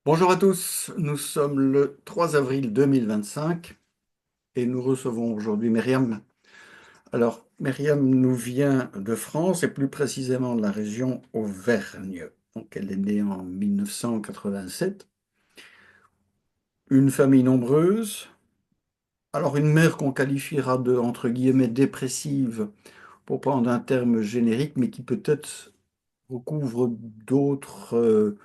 Bonjour à tous, nous sommes le 3 avril 2025 et nous recevons aujourd'hui Myriam. Alors, Myriam nous vient de France et plus précisément de la région Auvergne. Donc, elle est née en 1987. Une famille nombreuse. Alors, une mère qu'on qualifiera de, entre guillemets, dépressive pour prendre un terme générique, mais qui peut-être recouvre d'autres,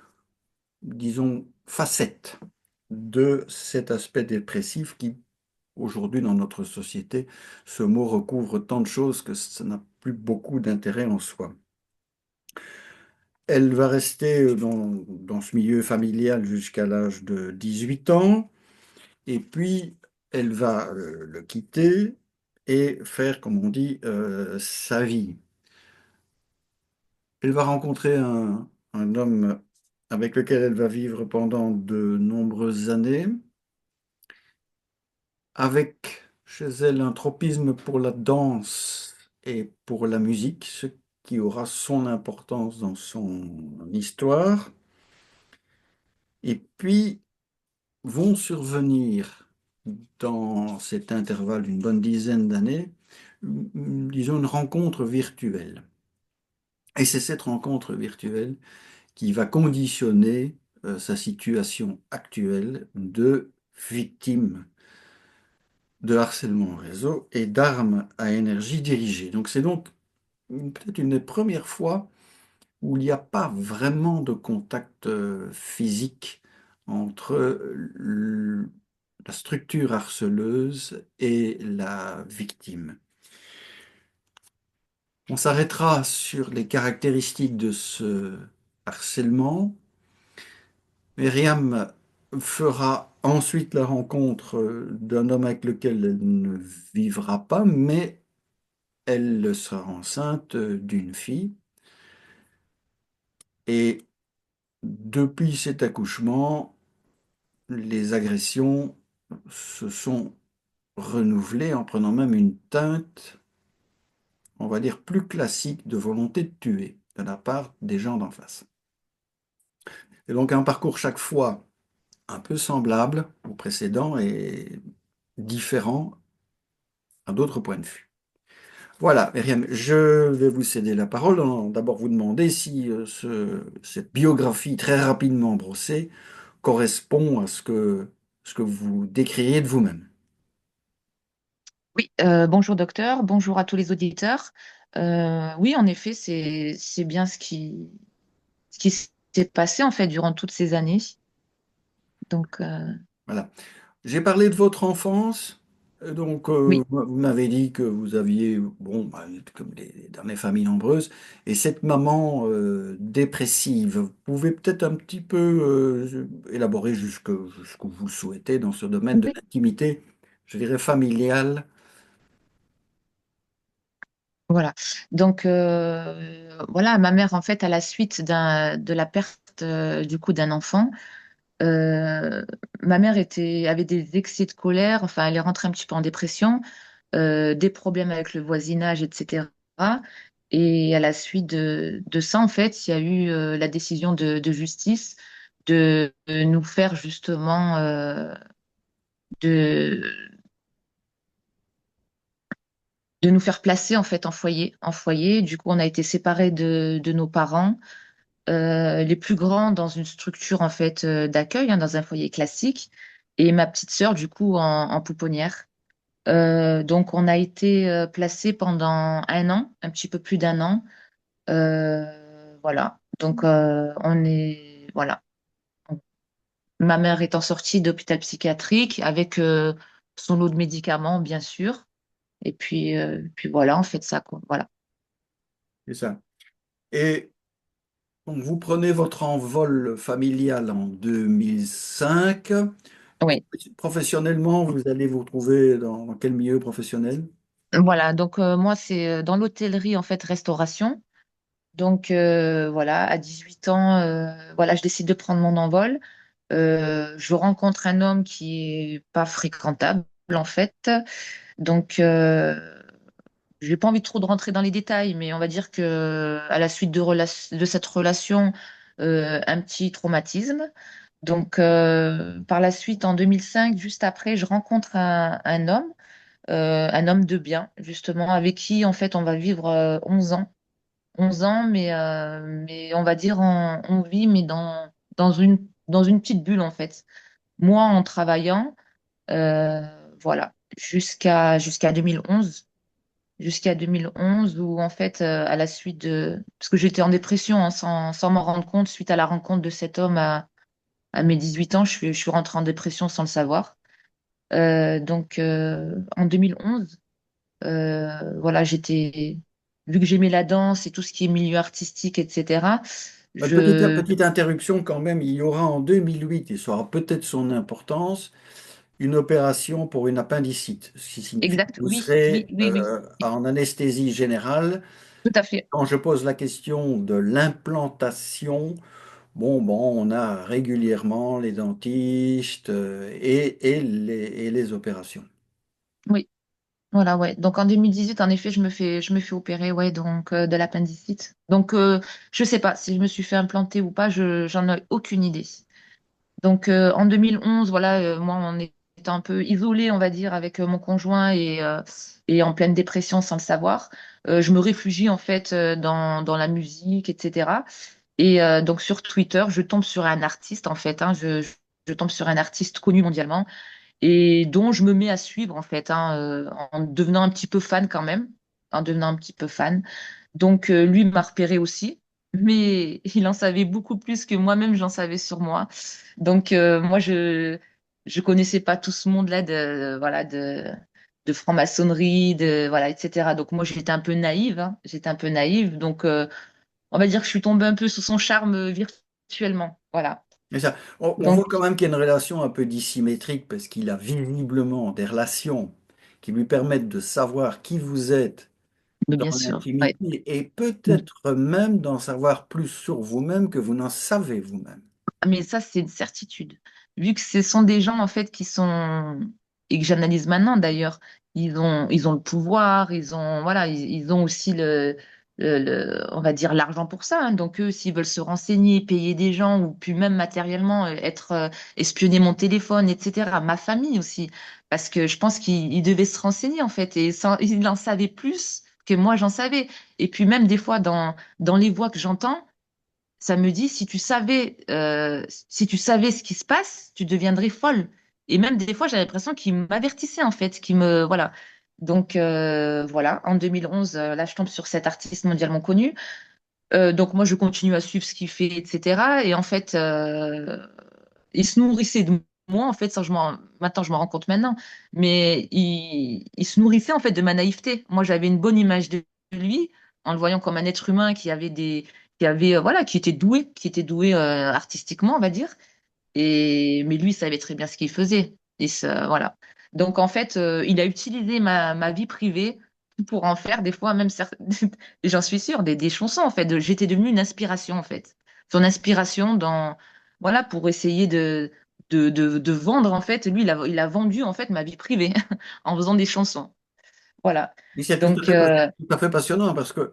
disons, facettes de cet aspect dépressif qui aujourd'hui, dans notre société, ce mot recouvre tant de choses que ça n'a plus beaucoup d'intérêt en soi. Elle va rester dans ce milieu familial jusqu'à l'âge de 18 ans, et puis elle va le quitter et faire, comme on dit, sa vie. Elle va rencontrer un homme avec lequel elle va vivre pendant de nombreuses années, avec chez elle un tropisme pour la danse et pour la musique, ce qui aura son importance dans son histoire. Et puis vont survenir dans cet intervalle d'une bonne dizaine d'années, disons une rencontre virtuelle. Et c'est cette rencontre virtuelle qui va conditionner sa situation actuelle de victime de harcèlement en réseau et d'armes à énergie dirigée. Donc c'est donc peut-être une des premières fois où il n'y a pas vraiment de contact physique entre la structure harceleuse et la victime. On s'arrêtera sur les caractéristiques de ce harcèlement. Myriam fera ensuite la rencontre d'un homme avec lequel elle ne vivra pas, mais elle sera enceinte d'une fille. Et depuis cet accouchement, les agressions se sont renouvelées en prenant même une teinte, on va dire, plus classique de volonté de tuer de la part des gens d'en face. Et donc un parcours chaque fois un peu semblable au précédent et différent à d'autres points de vue. Voilà, Myriam, je vais vous céder la parole. D'abord vous demander si cette biographie très rapidement brossée correspond à ce que vous décririez de vous-même. Oui, bonjour docteur, bonjour à tous les auditeurs. Oui, en effet, c'est bien ce qui s'est passé en fait durant toutes ces années. Donc Voilà. J'ai parlé de votre enfance. Donc, oui, vous m'avez dit que vous aviez, bon, bah, comme dans les familles nombreuses, et cette maman dépressive, vous pouvez peut-être un petit peu élaborer jusqu'où vous le souhaitez dans ce domaine de oui, l'intimité, je dirais familiale. voilà. Donc voilà, ma mère en fait à la suite de la perte du coup d'un enfant, euh, ma mère avait des excès de colère. Enfin, elle est rentrée un petit peu en dépression, des problèmes avec le voisinage, etc. Et à la suite de ça, en fait, il y a eu la décision de justice de nous faire justement de, de nous faire placer en fait en foyer. Du coup, on a été séparés de nos parents, les plus grands dans une structure en fait d'accueil, hein, dans un foyer classique, et ma petite sœur du coup en pouponnière. Donc, on a été placés pendant un an, un petit peu plus d'un an. Voilà. Donc, voilà. Ma mère étant sortie d'hôpital psychiatrique avec son lot de médicaments, bien sûr. Et puis voilà, on fait ça, quoi. Voilà. C'est ça. Et donc, vous prenez votre envol familial en 2005. Oui. Professionnellement, vous allez vous retrouver dans quel milieu professionnel? Voilà. Donc, moi, c'est dans l'hôtellerie, en fait, restauration. Donc, voilà, à 18 ans, voilà, je décide de prendre mon envol. Je rencontre un homme qui est pas fréquentable, en fait. Donc, j'ai pas envie trop de rentrer dans les détails, mais on va dire que à la suite de cette relation, un petit traumatisme. Donc, par la suite, en 2005, juste après, je rencontre un homme de bien, justement, avec qui, en fait, on va vivre 11 ans. 11 ans, mais on va dire, on vit, mais dans une petite bulle, en fait. Moi, en travaillant, euh, voilà, jusqu'à 2011. Jusqu'à 2011, où, en fait, à la suite de... Parce que j'étais en dépression, hein, sans m'en rendre compte, suite à la rencontre de cet homme à mes 18 ans, je suis rentrée en dépression sans le savoir. Donc, en 2011, voilà, vu que j'aimais la danse et tout ce qui est milieu artistique, etc., je, Petite interruption quand même, il y aura en 2008, et ça aura peut-être son importance, une opération pour une appendicite, ce qui signifie que exact, vous oui, oui, serez oui, oui, en anesthésie générale. tout à fait. Quand je pose la question de l'implantation, bon, on a régulièrement les dentistes et les opérations. Oui, voilà, ouais. Donc, en 2018, en effet, je me fais opérer, ouais, donc, de l'appendicite. Donc, je sais pas si je me suis fait implanter ou pas, j'en ai aucune idée. Donc, en 2011, voilà, moi, on était un peu isolés, on va dire, avec mon conjoint et en pleine dépression sans le savoir. Je me réfugie, en fait, dans la musique, etc. Et donc, sur Twitter, je tombe sur un artiste, en fait, hein, je tombe sur un artiste connu mondialement et dont je me mets à suivre, en fait, hein, en devenant un petit peu fan quand même, en devenant un petit peu fan. Donc, lui m'a repéré aussi, mais il en savait beaucoup plus que moi-même, j'en savais sur moi. Donc, moi, je connaissais pas tout ce monde-là voilà, de franc-maçonnerie, voilà, etc. Donc, moi, j'étais un peu naïve, hein, j'étais un peu naïve. Donc, on va dire que je suis tombée un peu sous son charme virtuellement. Voilà. Mais ça, on Donc, voit quand même qu'il y a une relation un peu dissymétrique parce qu'il a visiblement des relations qui lui permettent de savoir qui vous êtes mais dans bien sûr, ouais. l'intimité et peut-être même d'en savoir plus sur vous-même que vous n'en savez vous-même. Mais ça, c'est une certitude. Vu que ce sont des gens, en fait, qui sont, et que j'analyse maintenant d'ailleurs, ils ont le pouvoir, voilà, ils ont aussi on va dire, l'argent pour ça, hein. Donc, eux, s'ils veulent se renseigner, payer des gens, ou puis même matériellement, espionner mon téléphone, etc. Ma famille aussi. Parce que je pense qu'ils devaient se renseigner, en fait, et ils en savaient plus que moi, j'en savais. Et puis, même des fois, dans les voix que j'entends, ça me dit, si tu savais ce qui se passe, tu deviendrais folle. Et même des fois, j'ai l'impression qu'il m'avertissait en fait, voilà. Donc voilà, en 2011, là, je tombe sur cet artiste mondialement connu. Donc moi, je continue à suivre ce qu'il fait, etc. Et en fait, il se nourrissait de moi, en fait, maintenant, je me rends compte maintenant, mais il se nourrissait en fait de ma naïveté. Moi, j'avais une bonne image de lui, en le voyant comme un être humain voilà, qui était doué artistiquement, on va dire. Mais lui, il savait très bien ce qu'il faisait. Voilà. Donc, en fait, il a utilisé ma vie privée pour en faire des fois, même, j'en suis sûre, des chansons, en fait. J'étais devenue une inspiration, en fait. Son inspiration voilà, pour essayer de vendre, en fait. Lui, il a vendu, en fait, ma vie privée en faisant des chansons. Voilà. Et c'est Donc, tout à fait passionnant parce que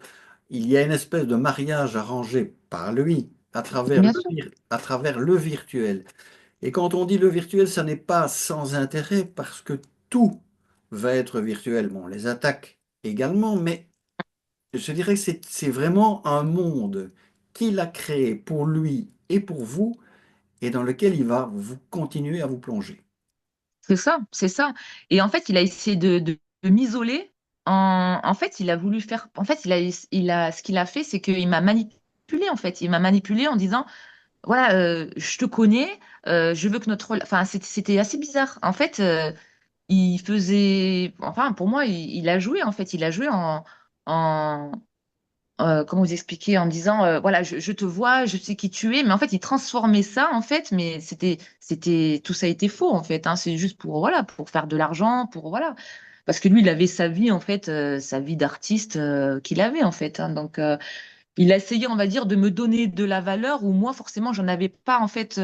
il y a une espèce de mariage arrangé par lui bien sûr, à travers le virtuel. Et quand on dit le virtuel, ça n'est pas sans intérêt parce que tout va être virtuel. Bon, les attaques également, mais je dirais que c'est vraiment un monde qu'il a créé pour lui et pour vous et dans lequel il va vous continuer à vous plonger. c'est ça, c'est ça. Et en fait, il a essayé de m'isoler. En fait, il a voulu faire. En fait, ce qu'il a fait, c'est qu'il m'a manipulé. En fait, il m'a manipulé en disant, voilà, je te connais, je veux que Enfin, c'était assez bizarre. En fait, il faisait. Enfin, pour moi, il a joué. En fait, il a joué en, comment vous expliquer, en disant, voilà, je te vois, je sais qui tu es, mais en fait, il transformait ça, en fait, mais tout ça était faux, en fait, hein. C'est juste pour, voilà, pour faire de l'argent, pour, voilà. Parce que lui, il avait sa vie, en fait, sa vie d'artiste, qu'il avait, en fait, hein. Donc, il a essayé, on va dire, de me donner de la valeur où moi, forcément, j'en avais pas, en fait,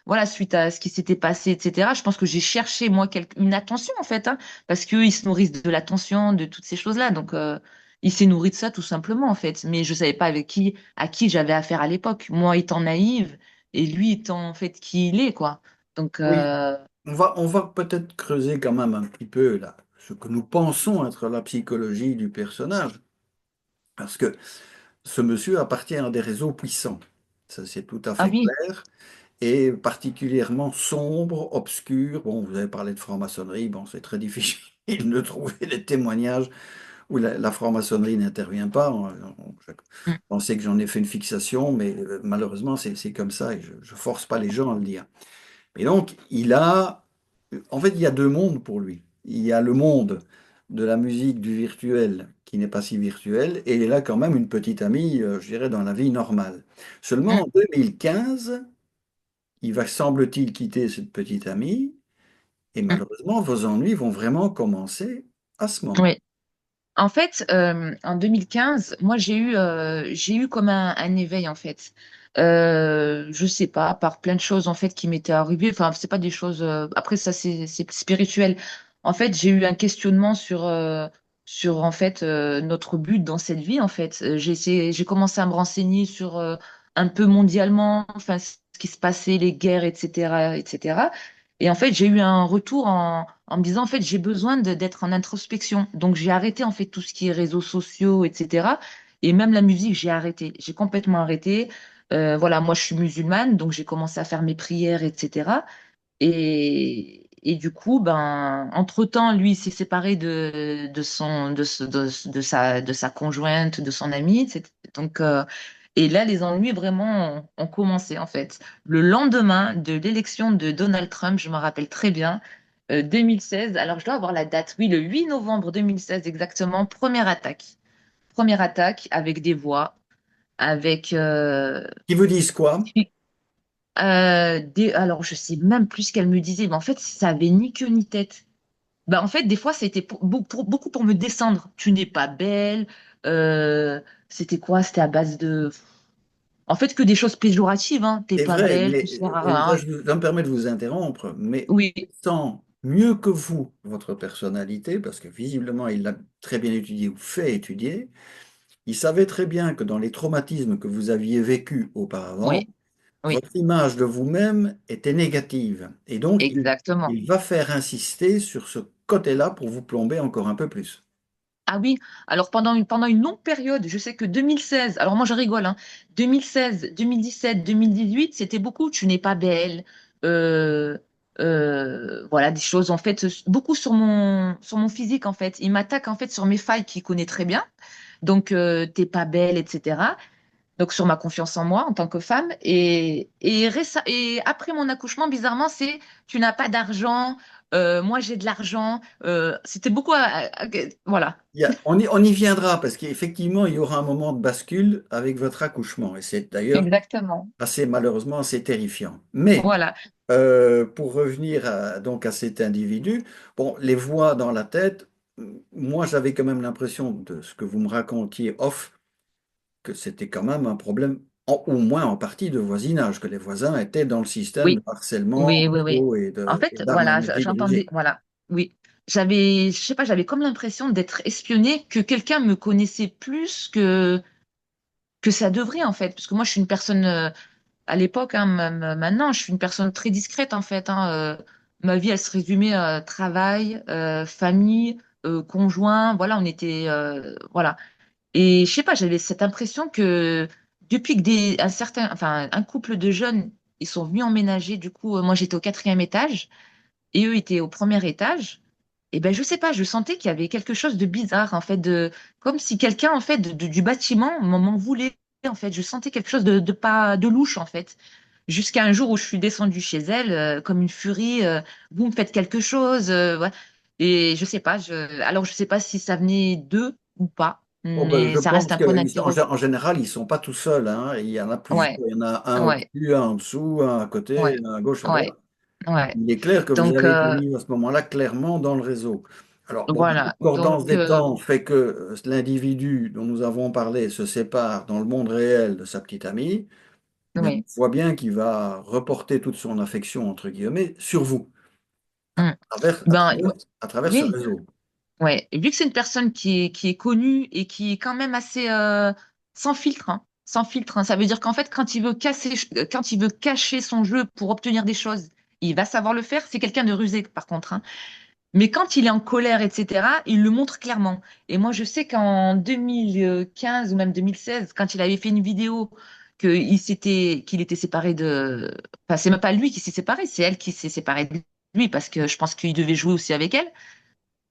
voilà, suite à ce qui s'était passé, etc. Je pense que j'ai cherché, moi, une attention, en fait, hein, parce qu'eux, ils se nourrissent de l'attention, de toutes ces choses-là. Donc, il s'est nourri de ça, tout simplement, en fait. Mais je savais pas à qui j'avais affaire à l'époque. Moi, étant naïve, et lui étant en fait qui il est, quoi. Donc, Oui, on va peut-être creuser quand même un petit peu là, ce que nous pensons être la psychologie du personnage, parce que ce monsieur appartient à des réseaux puissants. Ça, c'est tout à ah fait oui, clair. Et particulièrement sombre, obscur. Bon, vous avez parlé de franc-maçonnerie, bon, c'est très difficile de trouver des témoignages où la franc-maçonnerie n'intervient pas. Je mm, pensais que j'en ai fait une fixation, mais malheureusement, c'est comme ça et je ne force pas les gens à le dire. Et donc, en fait, il y a deux mondes pour lui. Il y a le monde de la musique, du virtuel, qui n'est pas si virtuel, et il a quand même une petite amie, je dirais, dans la vie normale. Seulement mm, en 2015, il va, semble-t-il, quitter cette petite amie, et mm, malheureusement, vos ennuis vont vraiment commencer à ce moment. oui. En fait, en 2015, moi, j'ai eu comme un éveil, en fait. Je sais pas, par plein de choses, en fait, qui m'étaient arrivées. Enfin, c'est pas des choses. Après, ça, c'est spirituel. En fait, j'ai eu un questionnement sur en fait, notre but dans cette vie, en fait. J'ai commencé à me renseigner sur un peu mondialement, enfin, ce qui se passait, les guerres, etc., etc. Et en fait, j'ai eu un retour en me disant, en fait, j'ai besoin d'être en introspection. Donc, j'ai arrêté, en fait, tout ce qui est réseaux sociaux, etc. Et même la musique, j'ai arrêté. J'ai complètement arrêté. Voilà, moi, je suis musulmane, donc j'ai commencé à faire mes prières, etc. Et du coup, ben, entre-temps, lui, il s'est séparé de sa conjointe, de son ami, etc. Donc, et là, les ennuis vraiment ont commencé, en fait. Le lendemain de l'élection de Donald Trump, je me rappelle très bien, 2016, alors je dois avoir la date, oui, le 8 novembre 2016 exactement, première attaque. Première attaque avec des voix, avec Qui vous disent quoi? alors je sais même plus ce qu'elle me disait, mais en fait, ça avait ni queue ni tête. Bah, en fait, des fois, c'était beaucoup pour me descendre. Tu n'es pas belle. C'était quoi? C'était à base de. En fait, que des choses péjoratives, hein. T'es C'est pas vrai, belle, mais tu sers à Elsa, rien. ça me permet de vous interrompre, mais Oui, connaissant mieux que vous votre personnalité, parce que visiblement il l'a très bien étudié ou fait étudier, il savait très bien que dans les traumatismes que vous aviez vécus auparavant, oui, oui, votre image de vous-même était négative. Et donc, exactement. il va faire insister sur ce côté-là pour vous plomber encore un peu plus. Ah oui, alors pendant une longue période, je sais que 2016, alors moi je rigole, hein, 2016, 2017, 2018, c'était beaucoup, tu n'es pas belle, euh, voilà, des choses en fait, beaucoup sur mon physique en fait. Il m'attaque en fait sur mes failles qu'il connaît très bien, donc t'es pas belle, etc. Donc sur ma confiance en moi en tant que femme. Et après mon accouchement, bizarrement, c'est tu n'as pas d'argent, moi j'ai de l'argent. C'était beaucoup, voilà. On y viendra parce qu'effectivement, il y aura un moment de bascule avec votre accouchement. Et c'est d'ailleurs Exactement. assez malheureusement assez terrifiant. Mais Voilà. pour revenir donc à cet individu, bon, les voix dans la tête, moi j'avais quand même l'impression de ce que vous me racontiez off, que c'était quand même un problème, au moins en partie de voisinage, que les voisins étaient dans le système de Oui, harcèlement oui, oui, oui. En et fait, d'armes à voilà, énergie j'entendais, brisée. voilà. Oui. Je sais pas, j'avais comme l'impression d'être espionnée, que quelqu'un me connaissait plus que ça devrait, en fait. Parce que moi, je suis une personne, à l'époque, hein, maintenant, je suis une personne très discrète, en fait, hein. Ma vie, elle se résumait à travail, famille, conjoint. Voilà, on était, voilà. Et je sais pas, j'avais cette impression que depuis que enfin, un couple de jeunes, ils sont venus emménager, du coup, moi j'étais au quatrième étage et eux étaient au premier étage. Et ben je sais pas, je sentais qu'il y avait quelque chose de bizarre en fait, de comme si quelqu'un en fait du bâtiment m'en voulait en fait. Je sentais quelque chose de pas de louche en fait. Jusqu'à un jour où je suis descendue chez elle comme une furie. Vous me faites quelque chose, ouais. Et je sais pas, alors je sais pas si ça venait d'eux ou pas, Oh, ben, mais je ça reste pense un point qu'en d'interrogation. général, ils ne sont pas tout seuls, hein. Il y en a plusieurs. Ouais, Il y en a un ouais, au-dessus, un en dessous, un à côté, ouais, un à gauche, à droite. ouais, ouais. Il est clair que vous Donc avez été mis à ce moment-là clairement dans le réseau. Alors, bon, la voilà, concordance donc des temps fait que l'individu dont nous avons parlé se sépare dans le monde réel de sa petite amie, mais on oui. voit bien qu'il va reporter toute son affection, entre guillemets, sur vous, Mm. à Ben à travers ce oui, réseau. ouais. Et vu que c'est une personne qui est connue et qui est quand même assez sans filtre, hein. sans filtre, hein. Ça veut dire qu'en fait, quand il veut cacher son jeu pour obtenir des choses, il va savoir le faire. C'est quelqu'un de rusé, par contre, hein. Mais quand il est en colère, etc., il le montre clairement. Et moi, je sais qu'en 2015 ou même 2016, quand il avait fait une vidéo qu'il était séparé de... Enfin, c'est même pas lui qui s'est séparé, c'est elle qui s'est séparée de lui parce que je pense qu'il devait jouer aussi avec elle.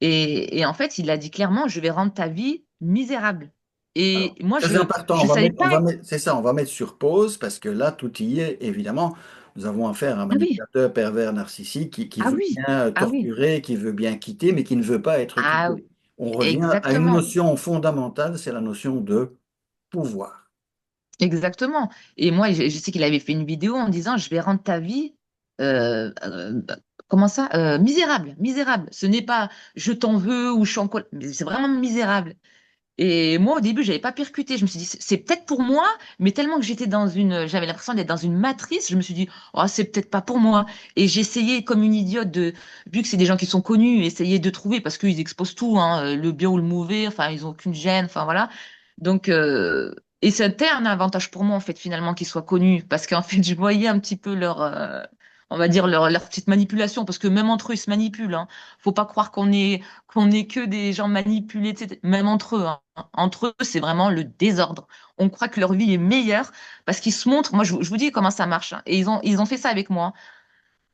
Et en fait, il a dit clairement, je vais rendre ta vie misérable. Et Alors, moi, très important, je savais pas. c'est ça, on va mettre sur pause parce que là, tout y est, évidemment. Nous avons affaire à un Ah oui, manipulateur pervers narcissique qui ah veut oui, bien ah oui, torturer, qui veut bien quitter, mais qui ne veut pas être ah quitté. oui, On revient à une exactement. notion fondamentale, c'est la notion de pouvoir. Exactement. Et moi, je sais qu'il avait fait une vidéo en disant, je vais rendre ta vie, euh, euh, comment ça, misérable, misérable. Ce n'est pas je t'en veux ou je suis en colère, mais c'est vraiment misérable. Et moi, au début, j'avais pas percuté. Je me suis dit, c'est peut-être pour moi, mais tellement que j'avais l'impression d'être dans une matrice, je me suis dit, oh, c'est peut-être pas pour moi. Et j'ai essayé, comme une idiote, vu que c'est des gens qui sont connus, essayer de trouver, parce qu'ils exposent tout, hein, le bien ou le mauvais, enfin, ils ont aucune gêne, enfin, voilà. Donc, et c'était un avantage pour moi, en fait, finalement, qu'ils soient connus, parce qu'en fait, je voyais un petit peu on va dire, leur petite manipulation, parce que même entre eux, ils se manipulent, hein. Faut pas croire qu'on est que des gens manipulés, etc. Même entre eux, hein. Entre eux, c'est vraiment le désordre. On croit que leur vie est meilleure parce qu'ils se montrent. Moi, je vous dis comment ça marche, hein. Et ils ont fait ça avec moi.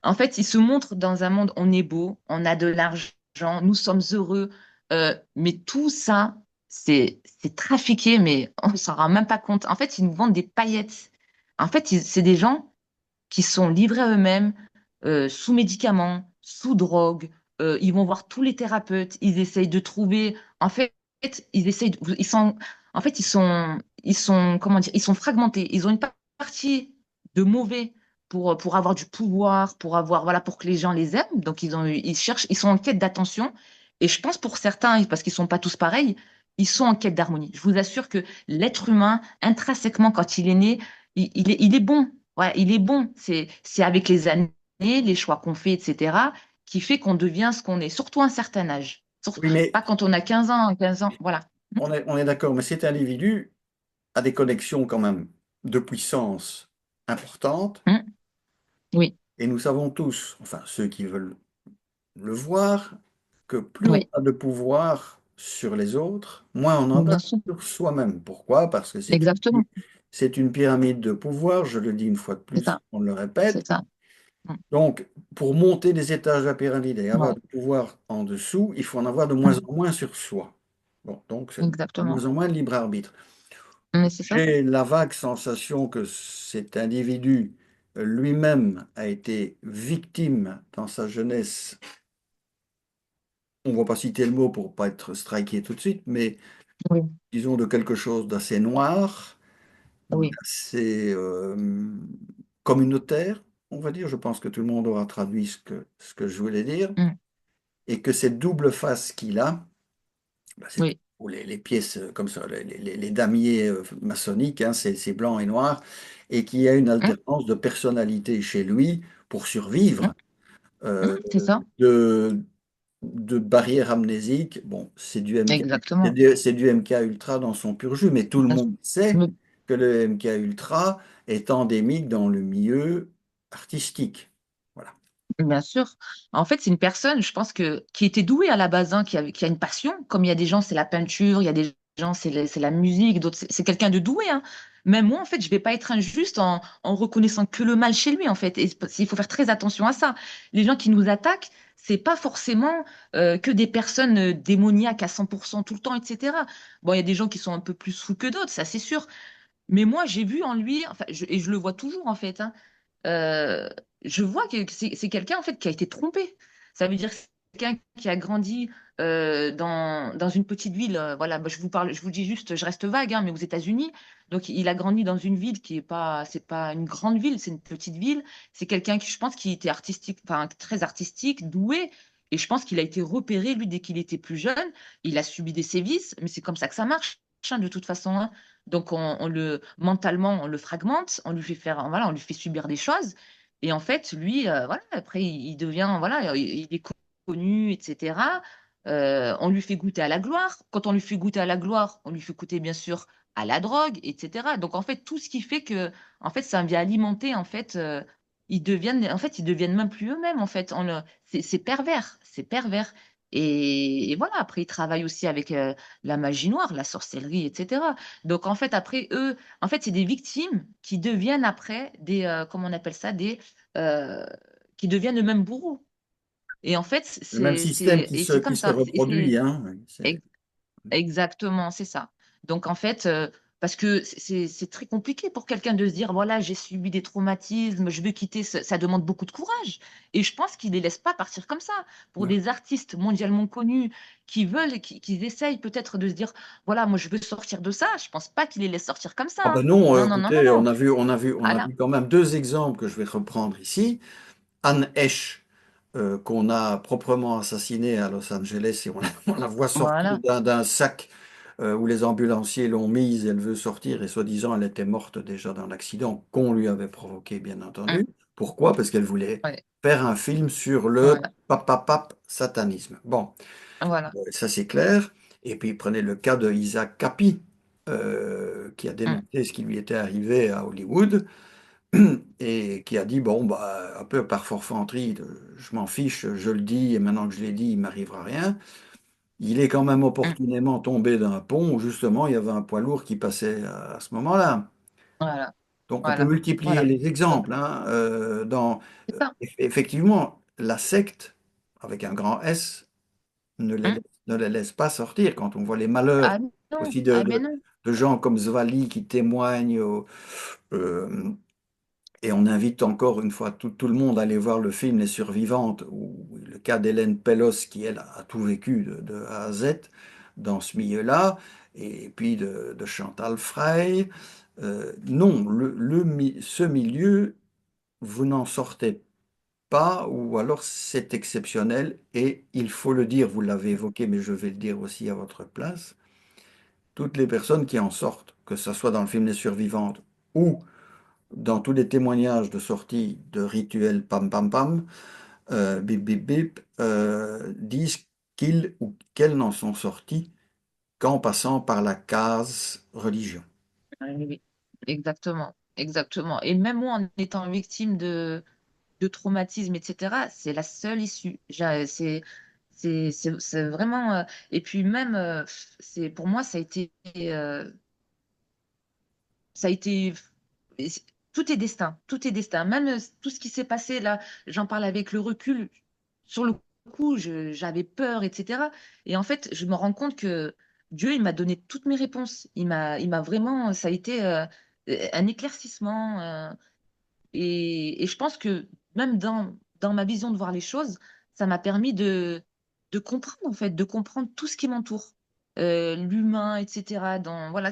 En fait, ils se montrent dans un monde, on est beau, on a de l'argent, nous sommes heureux. Mais tout ça, c'est trafiqué, mais on ne s'en rend même pas compte. En fait, ils nous vendent des paillettes. En fait, c'est des gens qui sont livrés à eux-mêmes, sous médicaments, sous drogue. Ils vont voir tous les thérapeutes. Ils essayent de trouver. En fait, ils essayent. Ils sont. En fait, ils sont. Comment dire? Ils sont fragmentés. Ils ont une partie de mauvais pour avoir du pouvoir, pour avoir voilà, pour que les gens les aiment. Donc ils cherchent. Ils sont en quête d'attention. Et je pense pour certains, parce qu'ils sont pas tous pareils, ils sont en quête d'harmonie. Je vous assure que l'être humain, intrinsèquement, quand il est né, il est bon. Ouais, il est bon. C'est avec les années, les choix qu'on fait, etc., qui fait qu'on devient ce qu'on est, surtout à un certain âge. Oui, mais Pas quand on a 15 ans, 15 ans, voilà. on est d'accord, mais cet individu a des connexions quand même de puissance importantes, Mm. Oui, et nous savons tous, enfin ceux qui veulent le voir, que plus on oui, a de pouvoir sur les autres, moins on en a bien sûr. sur soi-même. Pourquoi? Parce que Exactement. c'est une pyramide de pouvoir, je le dis une fois de C'est plus, ça. on le C'est répète. ça. Mm. Donc, pour monter les étages de la pyramide et avoir Ouais, du pouvoir en dessous, il faut en avoir de moins mm. en moins sur soi. Bon, donc, c'est de Exactement. moins en moins de libre arbitre. Mais c'est ça. J'ai la vague sensation que cet individu lui-même a été victime dans sa jeunesse. On ne va pas citer le mot pour pas être striké tout de suite, mais Oui, disons de quelque chose d'assez noir, oui. d'assez communautaire, on va dire. Je pense que tout le monde aura traduit ce que je voulais dire. Mm. Et que cette double face qu'il a, bah, c'est Oui. pour les pièces comme ça, les damiers maçonniques, hein, c'est blanc et noir, et qu'il y a une Mm. alternance de personnalité chez lui pour Mm. survivre, euh, C'est ça. de, de barrières amnésiques. Bon, Exactement. c'est du MK Ultra dans son pur jus, mais tout le Bien sûr. monde sait Mais que le MK Ultra est endémique dans le milieu artistique. Voilà. Bien sûr. En fait, c'est une personne, je pense qui était douée à la base, hein, qui a une passion. Comme il y a des gens, c'est la peinture, il y a des gens, c'est la musique, d'autres, c'est quelqu'un de doué, hein. Même moi, en fait, je vais pas être injuste en reconnaissant que le mal chez lui, en fait. Et il faut faire très attention à ça. Les gens qui nous attaquent, c'est pas forcément que des personnes démoniaques à 100% tout le temps, etc. Bon, il y a des gens qui sont un peu plus fous que d'autres, ça c'est sûr. Mais moi, j'ai vu en lui, enfin, et je le vois toujours, en fait, hein, euh, je vois que c'est quelqu'un en fait qui a été trompé. Ça veut dire que c'est quelqu'un qui a grandi dans une petite ville. Voilà, moi, je vous parle, je vous dis juste, je reste vague, hein, mais aux États-Unis. Donc, il a grandi dans une ville qui est pas, c'est pas une grande ville, c'est une petite ville. C'est quelqu'un qui, je pense, qui était artistique, enfin très artistique, doué. Et je pense qu'il a été repéré, lui, dès qu'il était plus jeune. Il a subi des sévices, mais c'est comme ça que ça marche, hein, de toute façon, hein. Donc, mentalement, on le fragmente, on lui fait faire, voilà, on lui fait subir des choses. Et en fait, lui, voilà, après, il devient, voilà, il est connu, etc. On lui fait goûter à la gloire. Quand on lui fait goûter à la gloire, on lui fait goûter, bien sûr, à la drogue, etc. Donc, en fait, tout ce qui fait que, en fait, ça vient alimenter, en fait, ils deviennent même plus eux-mêmes, en fait. C'est pervers, c'est pervers. Et voilà, après, ils travaillent aussi avec la magie noire, la sorcellerie, etc. Donc, en fait, après, eux, en fait, c'est des victimes qui deviennent après comment on appelle ça, euh, qui deviennent eux-mêmes bourreaux. Et en fait, Le même système qui c'est qui comme se ça. reproduit, hein. Oui, Exactement, c'est ça. Donc en fait, parce que c'est très compliqué pour quelqu'un de se dire: «Voilà, j'ai subi des traumatismes, je veux quitter ce», ça demande beaucoup de courage et je pense qu'ils les laissent pas partir comme ça. Pour non. des artistes mondialement connus qui essayent peut-être de se dire: «Voilà, moi je veux sortir de ça», je pense pas qu'ils les laissent sortir comme ça, Ah ben hein. non, Non, non, non, non, écoutez, non. on a Voilà. vu quand même deux exemples que je vais reprendre ici. Anne Heche, qu'on a proprement assassinée à Los Angeles et on la voit sortir Voilà. d'un sac où les ambulanciers l'ont mise, elle veut sortir et soi-disant elle était morte déjà dans l'accident qu'on lui avait provoqué, bien Mmh. entendu. Pourquoi? Parce qu'elle voulait Ouais. faire un film sur le Voilà. papapap satanisme. Bon, Voilà. ça c'est clair. Et puis prenez le cas de Isaac Capi, qui a Mmh. dénoncé ce qui lui était arrivé à Hollywood et qui a dit, bon, bah, un peu par forfanterie, je m'en fiche, je le dis, et maintenant que je l'ai dit, il m'arrivera rien. Il est quand même Mmh. opportunément tombé d'un pont où justement il y avait un poids lourd qui passait à ce moment-là. Voilà. Donc on peut Voilà. multiplier Voilà. les Donc exemples, hein, c'est ça. effectivement, la secte, avec un grand S, Mmh. ne les laisse pas sortir. Quand on voit les malheurs Ah non, aussi ah mais non. de gens comme Zvali qui témoignent euh, et on invite encore une fois tout le monde à aller voir le film Les Survivantes, ou le cas d'Hélène Pellos, qui elle a tout vécu de A à Z dans ce milieu-là, et puis de Chantal Frey. Non, ce milieu, vous n'en sortez pas, ou alors c'est exceptionnel, et il faut le dire, vous l'avez évoqué, mais je vais le dire aussi à votre place, toutes les personnes qui en sortent, que ce soit dans le film Les Survivantes ou dans tous les témoignages de sortie de rituels pam pam pam, bip bip bip, disent qu'ils ou qu'elles n'en sont sortis qu'en passant par la case religion. Oui, oui, exactement, exactement. Et même moi, en étant victime de traumatisme, etc., c'est la seule issue. C'est vraiment. Et puis même, pour moi, euh, ça a été. et c'est- Tout est destin, tout est destin. Même tout ce qui s'est passé là, j'en parle avec le recul. Sur le coup, j'avais peur, etc. Et en fait, je me rends compte que Dieu, il m'a donné toutes mes réponses. Il m'a vraiment, ça a été un éclaircissement. Et je pense que même dans ma vision de voir les choses, ça m'a permis de comprendre, en fait, de comprendre tout ce qui m'entoure, l'humain, etc. Voilà,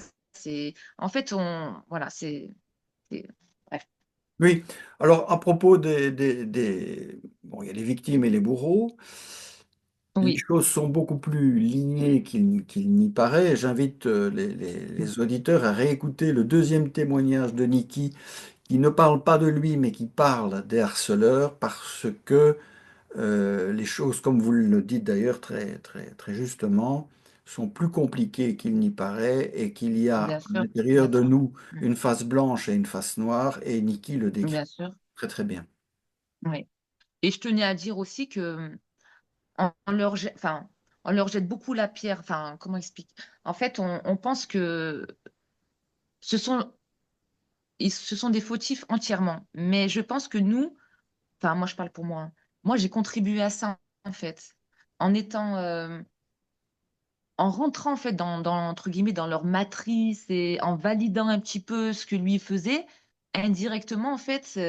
en fait, voilà, bref. Oui, alors à propos bon, il y a les victimes et les bourreaux. Les Oui, choses sont beaucoup plus liées qu'il n'y paraît. J'invite les auditeurs à réécouter le deuxième témoignage de Niki, qui ne parle pas de lui, mais qui parle des harceleurs, parce que les choses, comme vous le dites d'ailleurs très justement, sont plus compliquées qu'il n'y paraît et qu'il y a bien à sûr, l'intérieur bien de sûr. nous Mm. une face blanche et une face noire, et Niki le décrit Bien sûr, très bien. oui. Et je tenais à dire aussi que enfin, on leur jette beaucoup la pierre. Enfin, comment expliquer? En fait, on pense que ce sont, ce sont des fautifs entièrement. Mais je pense que nous, enfin, moi, je parle pour moi, hein. Moi, j'ai contribué à ça, en fait, en étant, en rentrant, en fait, entre guillemets, dans leur matrice et en validant un petit peu ce que lui faisait, indirectement, en fait,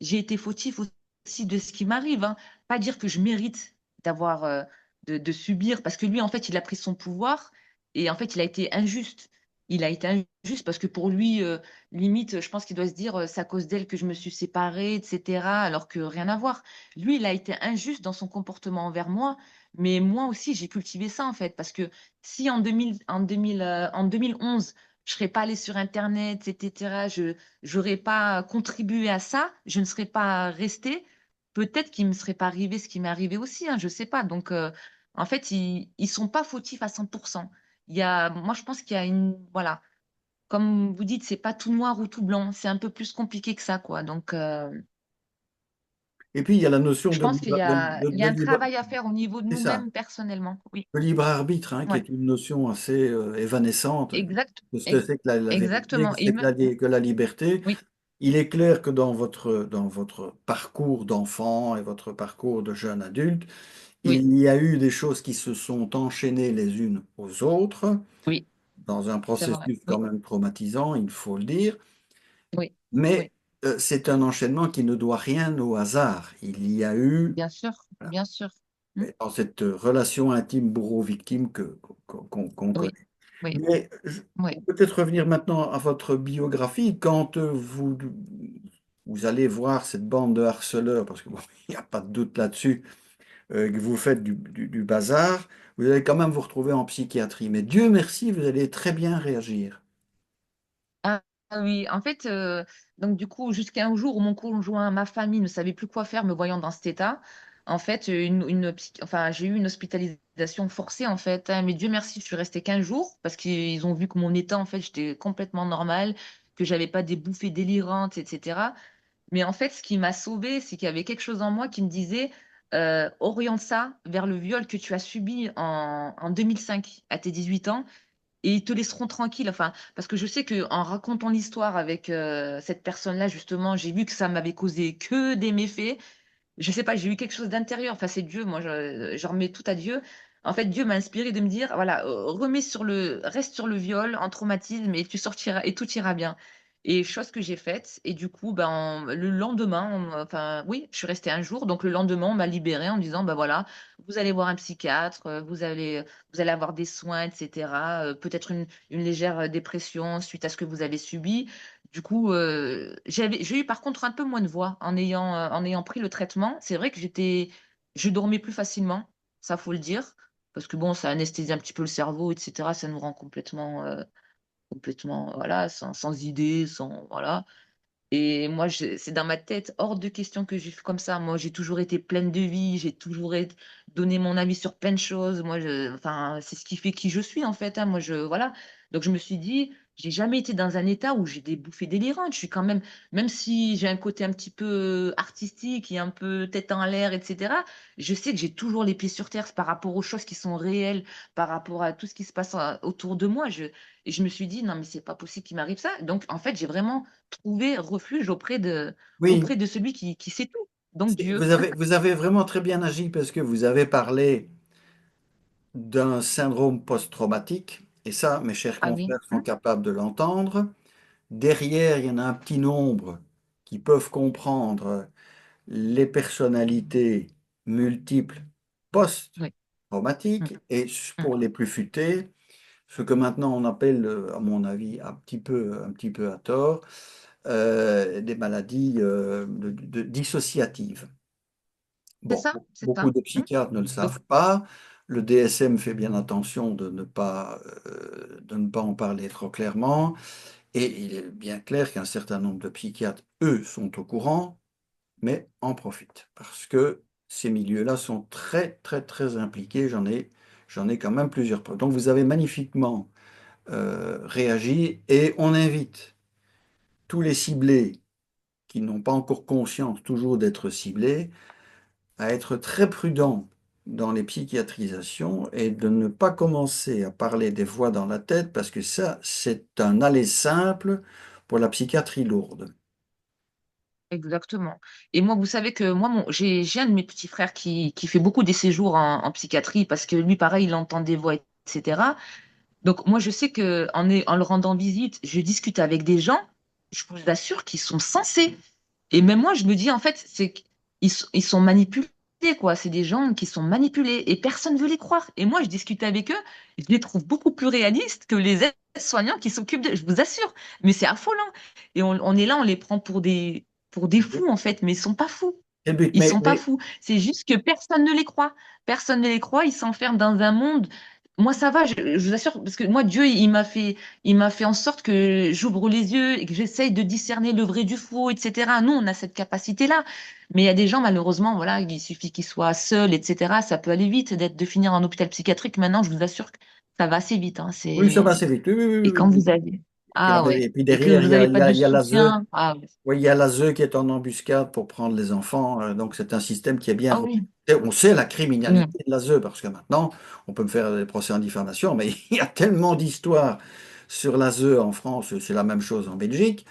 j'ai été fautif aussi de ce qui m'arrive, hein. Pas dire que je mérite d'avoir, de subir, parce que lui, en fait, il a pris son pouvoir et en fait, il a été injuste. Il a été injuste parce que pour lui, limite, je pense qu'il doit se dire, c'est à cause d'elle que je me suis séparée, etc., alors que rien à voir. Lui, il a été injuste dans son comportement envers moi, mais moi aussi, j'ai cultivé ça, en fait, parce que si en 2011, je serais pas allée sur Internet, etc., je n'aurais pas contribué à ça, je ne serais pas restée, peut-être qu'il ne me serait pas arrivé ce qui m'est arrivé aussi, hein, je sais pas. Donc, en fait, ils sont pas fautifs à 100%. Moi, je pense qu'il y a voilà, comme vous dites, c'est pas tout noir ou tout blanc. C'est un peu plus compliqué que ça, quoi. Donc, Et puis, il y a la notion je de pense qu'il libre, y a, il y de a un libre, travail à faire au niveau de c'est ça, nous-mêmes personnellement. Oui, le libre arbitre, hein, qui ouais, est une notion assez évanescente exact, de ce que ex- c'est que la vérité, que exactement. c'est que que la liberté. Oui, Il est clair que dans votre parcours d'enfant et votre parcours de jeune adulte, oui, il y a eu des choses qui se sont enchaînées les unes aux autres, oui, dans un c'est vrai. processus quand Oui, même traumatisant, il faut le dire, oui, mais oui, c'est un enchaînement qui ne doit rien au hasard. Il y a eu, bien sûr, voilà, bien sûr. Hmm. dans cette relation intime bourreau-victime qu'on Oui, connaît. oui, Mais oui. pour peut-être revenir maintenant à votre biographie, quand vous allez voir cette bande de harceleurs, parce que bon, il n'y a pas de doute là-dessus, que vous faites du bazar, vous allez quand même vous retrouver en psychiatrie. Mais Dieu merci, vous allez très bien réagir. Ah oui, en fait, donc du coup, jusqu'à un jour où mon conjoint, ma famille ne savait plus quoi faire me voyant dans cet état, en fait, enfin, j'ai eu une hospitalisation forcée, en fait, hein, mais Dieu merci, je suis restée 15 jours parce qu'ils ont vu que mon état, en fait, j'étais complètement normale, que j'avais pas des bouffées délirantes, etc. Mais en fait, ce qui m'a sauvée, c'est qu'il y avait quelque chose en moi qui me disait, oriente ça vers le viol que tu as subi en 2005 à tes 18 ans et ils te laisseront tranquille. Enfin, parce que je sais que en racontant l'histoire avec cette personne-là, justement, j'ai vu que ça m'avait causé que des méfaits. Je sais pas, j'ai eu quelque chose d'intérieur. Enfin, c'est Dieu. Moi, je remets tout à Dieu. En fait, Dieu m'a inspiré de me dire, voilà, reste sur le viol, en traumatisme, et tu sortiras, et tout ira bien. Et chose que j'ai faite. Et du coup, ben, le lendemain, enfin, oui, je suis restée un jour. Donc, le lendemain, on m'a libérée en disant, ben voilà, vous allez voir un psychiatre, vous allez avoir des soins, etc. Peut-être une légère dépression suite à ce que vous avez subi. Du coup, j'ai eu par contre un peu moins de voix en ayant pris le traitement. C'est vrai que je dormais plus facilement, ça faut le dire, parce que bon, ça anesthésie un petit peu le cerveau, etc. Ça nous rend complètement, voilà, sans idée, sans, voilà. Et moi, c'est dans ma tête, hors de question que j'ai fait comme ça. Moi, j'ai toujours été pleine de vie, j'ai toujours donné mon avis sur plein de choses. Moi, enfin, c'est ce qui fait qui je suis, en fait, hein. Moi, voilà. Donc, je me suis dit, j'ai jamais été dans un état où j'ai des bouffées délirantes. Je suis quand même, même si j'ai un côté un petit peu artistique et un peu tête en l'air, etc., je sais que j'ai toujours les pieds sur terre par rapport aux choses qui sont réelles, par rapport à tout ce qui se passe autour de moi. Et je me suis dit, non, mais c'est pas possible qu'il m'arrive ça. Donc, en fait, j'ai vraiment trouver refuge Oui, auprès de celui qui sait tout, donc Dieu. vous avez vraiment très bien agi parce que vous avez parlé d'un syndrome post-traumatique, et ça, mes chers Ah oui, confrères sont capables de l'entendre. Derrière, il y en a un petit nombre qui peuvent comprendre les personnalités multiples oui. post-traumatiques, Mm, et mm. pour les plus futés, ce que maintenant on appelle, à mon avis, un petit peu à tort, des maladies dissociatives. Bon, C'est beaucoup ça. de Mm. psychiatres ne le Donc, savent pas. Le DSM fait bien attention de ne pas en parler trop clairement. Et il est bien clair qu'un certain nombre de psychiatres, eux, sont au courant, mais en profitent. Parce que ces milieux-là sont très, très, très impliqués. J'en ai quand même plusieurs preuves. Donc vous avez magnifiquement réagi et on invite tous les ciblés qui n'ont pas encore conscience toujours d'être ciblés à être très prudent dans les psychiatrisations et de ne pas commencer à parler des voix dans la tête parce que ça, c'est un aller simple pour la psychiatrie lourde. exactement. Et moi, vous savez que moi, j'ai un de mes petits frères qui fait beaucoup des séjours en psychiatrie parce que lui, pareil, il entend des voix, etc. Donc, moi, je sais que en le rendant visite, je discute avec des gens, je vous assure qu'ils sont sensés. Et même moi, je me dis, en fait, ils sont manipulés, quoi. C'est des gens qui sont manipulés et personne ne veut les croire. Et moi, je discute avec eux, je les trouve beaucoup plus réalistes que les aides-soignants qui s'occupent de... Je vous assure, mais c'est affolant. Et on est là, on les prend pour des fous, en fait, mais ils sont pas fous. C'est le but, Ils sont pas mais fous. C'est juste que personne ne les croit. Personne ne les croit. Ils s'enferment dans un monde. Moi, ça va, je vous assure, parce que moi, Dieu, il m'a fait en sorte que j'ouvre les yeux et que j'essaye de discerner le vrai du faux, etc. Nous, on a cette capacité-là. Mais il y a des gens, malheureusement, voilà, il suffit qu'ils soient seuls, etc. Ça peut aller vite de finir en hôpital psychiatrique. Maintenant, je vous assure que ça va assez vite, hein. oui, ça va assez vite. Oui, oui, oui, Et oui, quand oui. vous avez, Ah ouais. Et puis Et que derrière, vous n'avez pas de il y a l'ASE. soutien. Ah oui. Oui, il y a l'ASE qui est en embuscade pour prendre les enfants. Donc, c'est un système qui est bien Ah rodé. oui. Et on sait la Mm. criminalité de l'ASE parce que maintenant, on peut me faire des procès en diffamation, mais il y a tellement d'histoires sur l'ASE en France, c'est la même chose en Belgique,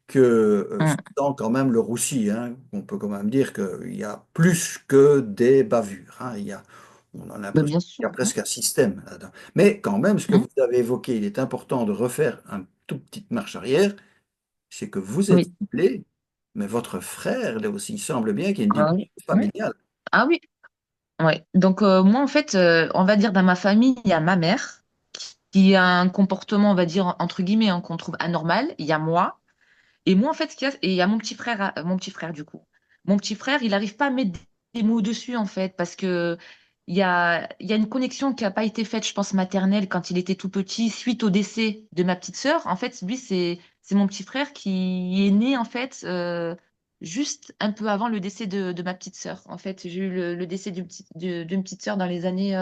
que ça Mm. sent quand même le roussi, hein. On peut quand même dire qu'il y a plus que des bavures, hein. On a Ben, l'impression bien qu'il y sûr. a presque un système là-dedans. Mais quand même, ce que Mm. vous avez évoqué, il est important de refaire un tout petite marche arrière, c'est que vous êtes Oui. ciblé, mais votre frère, là aussi, il semble bien qu'il y ait une Ah oui. dimension Oui. familiale. Ah oui. Ouais. Donc moi en fait, on va dire dans ma famille, il y a ma mère qui a un comportement, on va dire entre guillemets, hein, qu'on trouve anormal. Il y a moi. Et moi, en fait, et il y a mon petit frère, du coup. Mon petit frère, il n'arrive pas à mettre des mots dessus, en fait, parce que il y a une connexion qui n'a pas été faite, je pense, maternelle quand il était tout petit, suite au décès de ma petite sœur. En fait, lui, c'est mon petit frère qui est né, en fait, juste un peu avant le décès de ma petite sœur. En fait, j'ai eu le décès d'une petite sœur dans les années,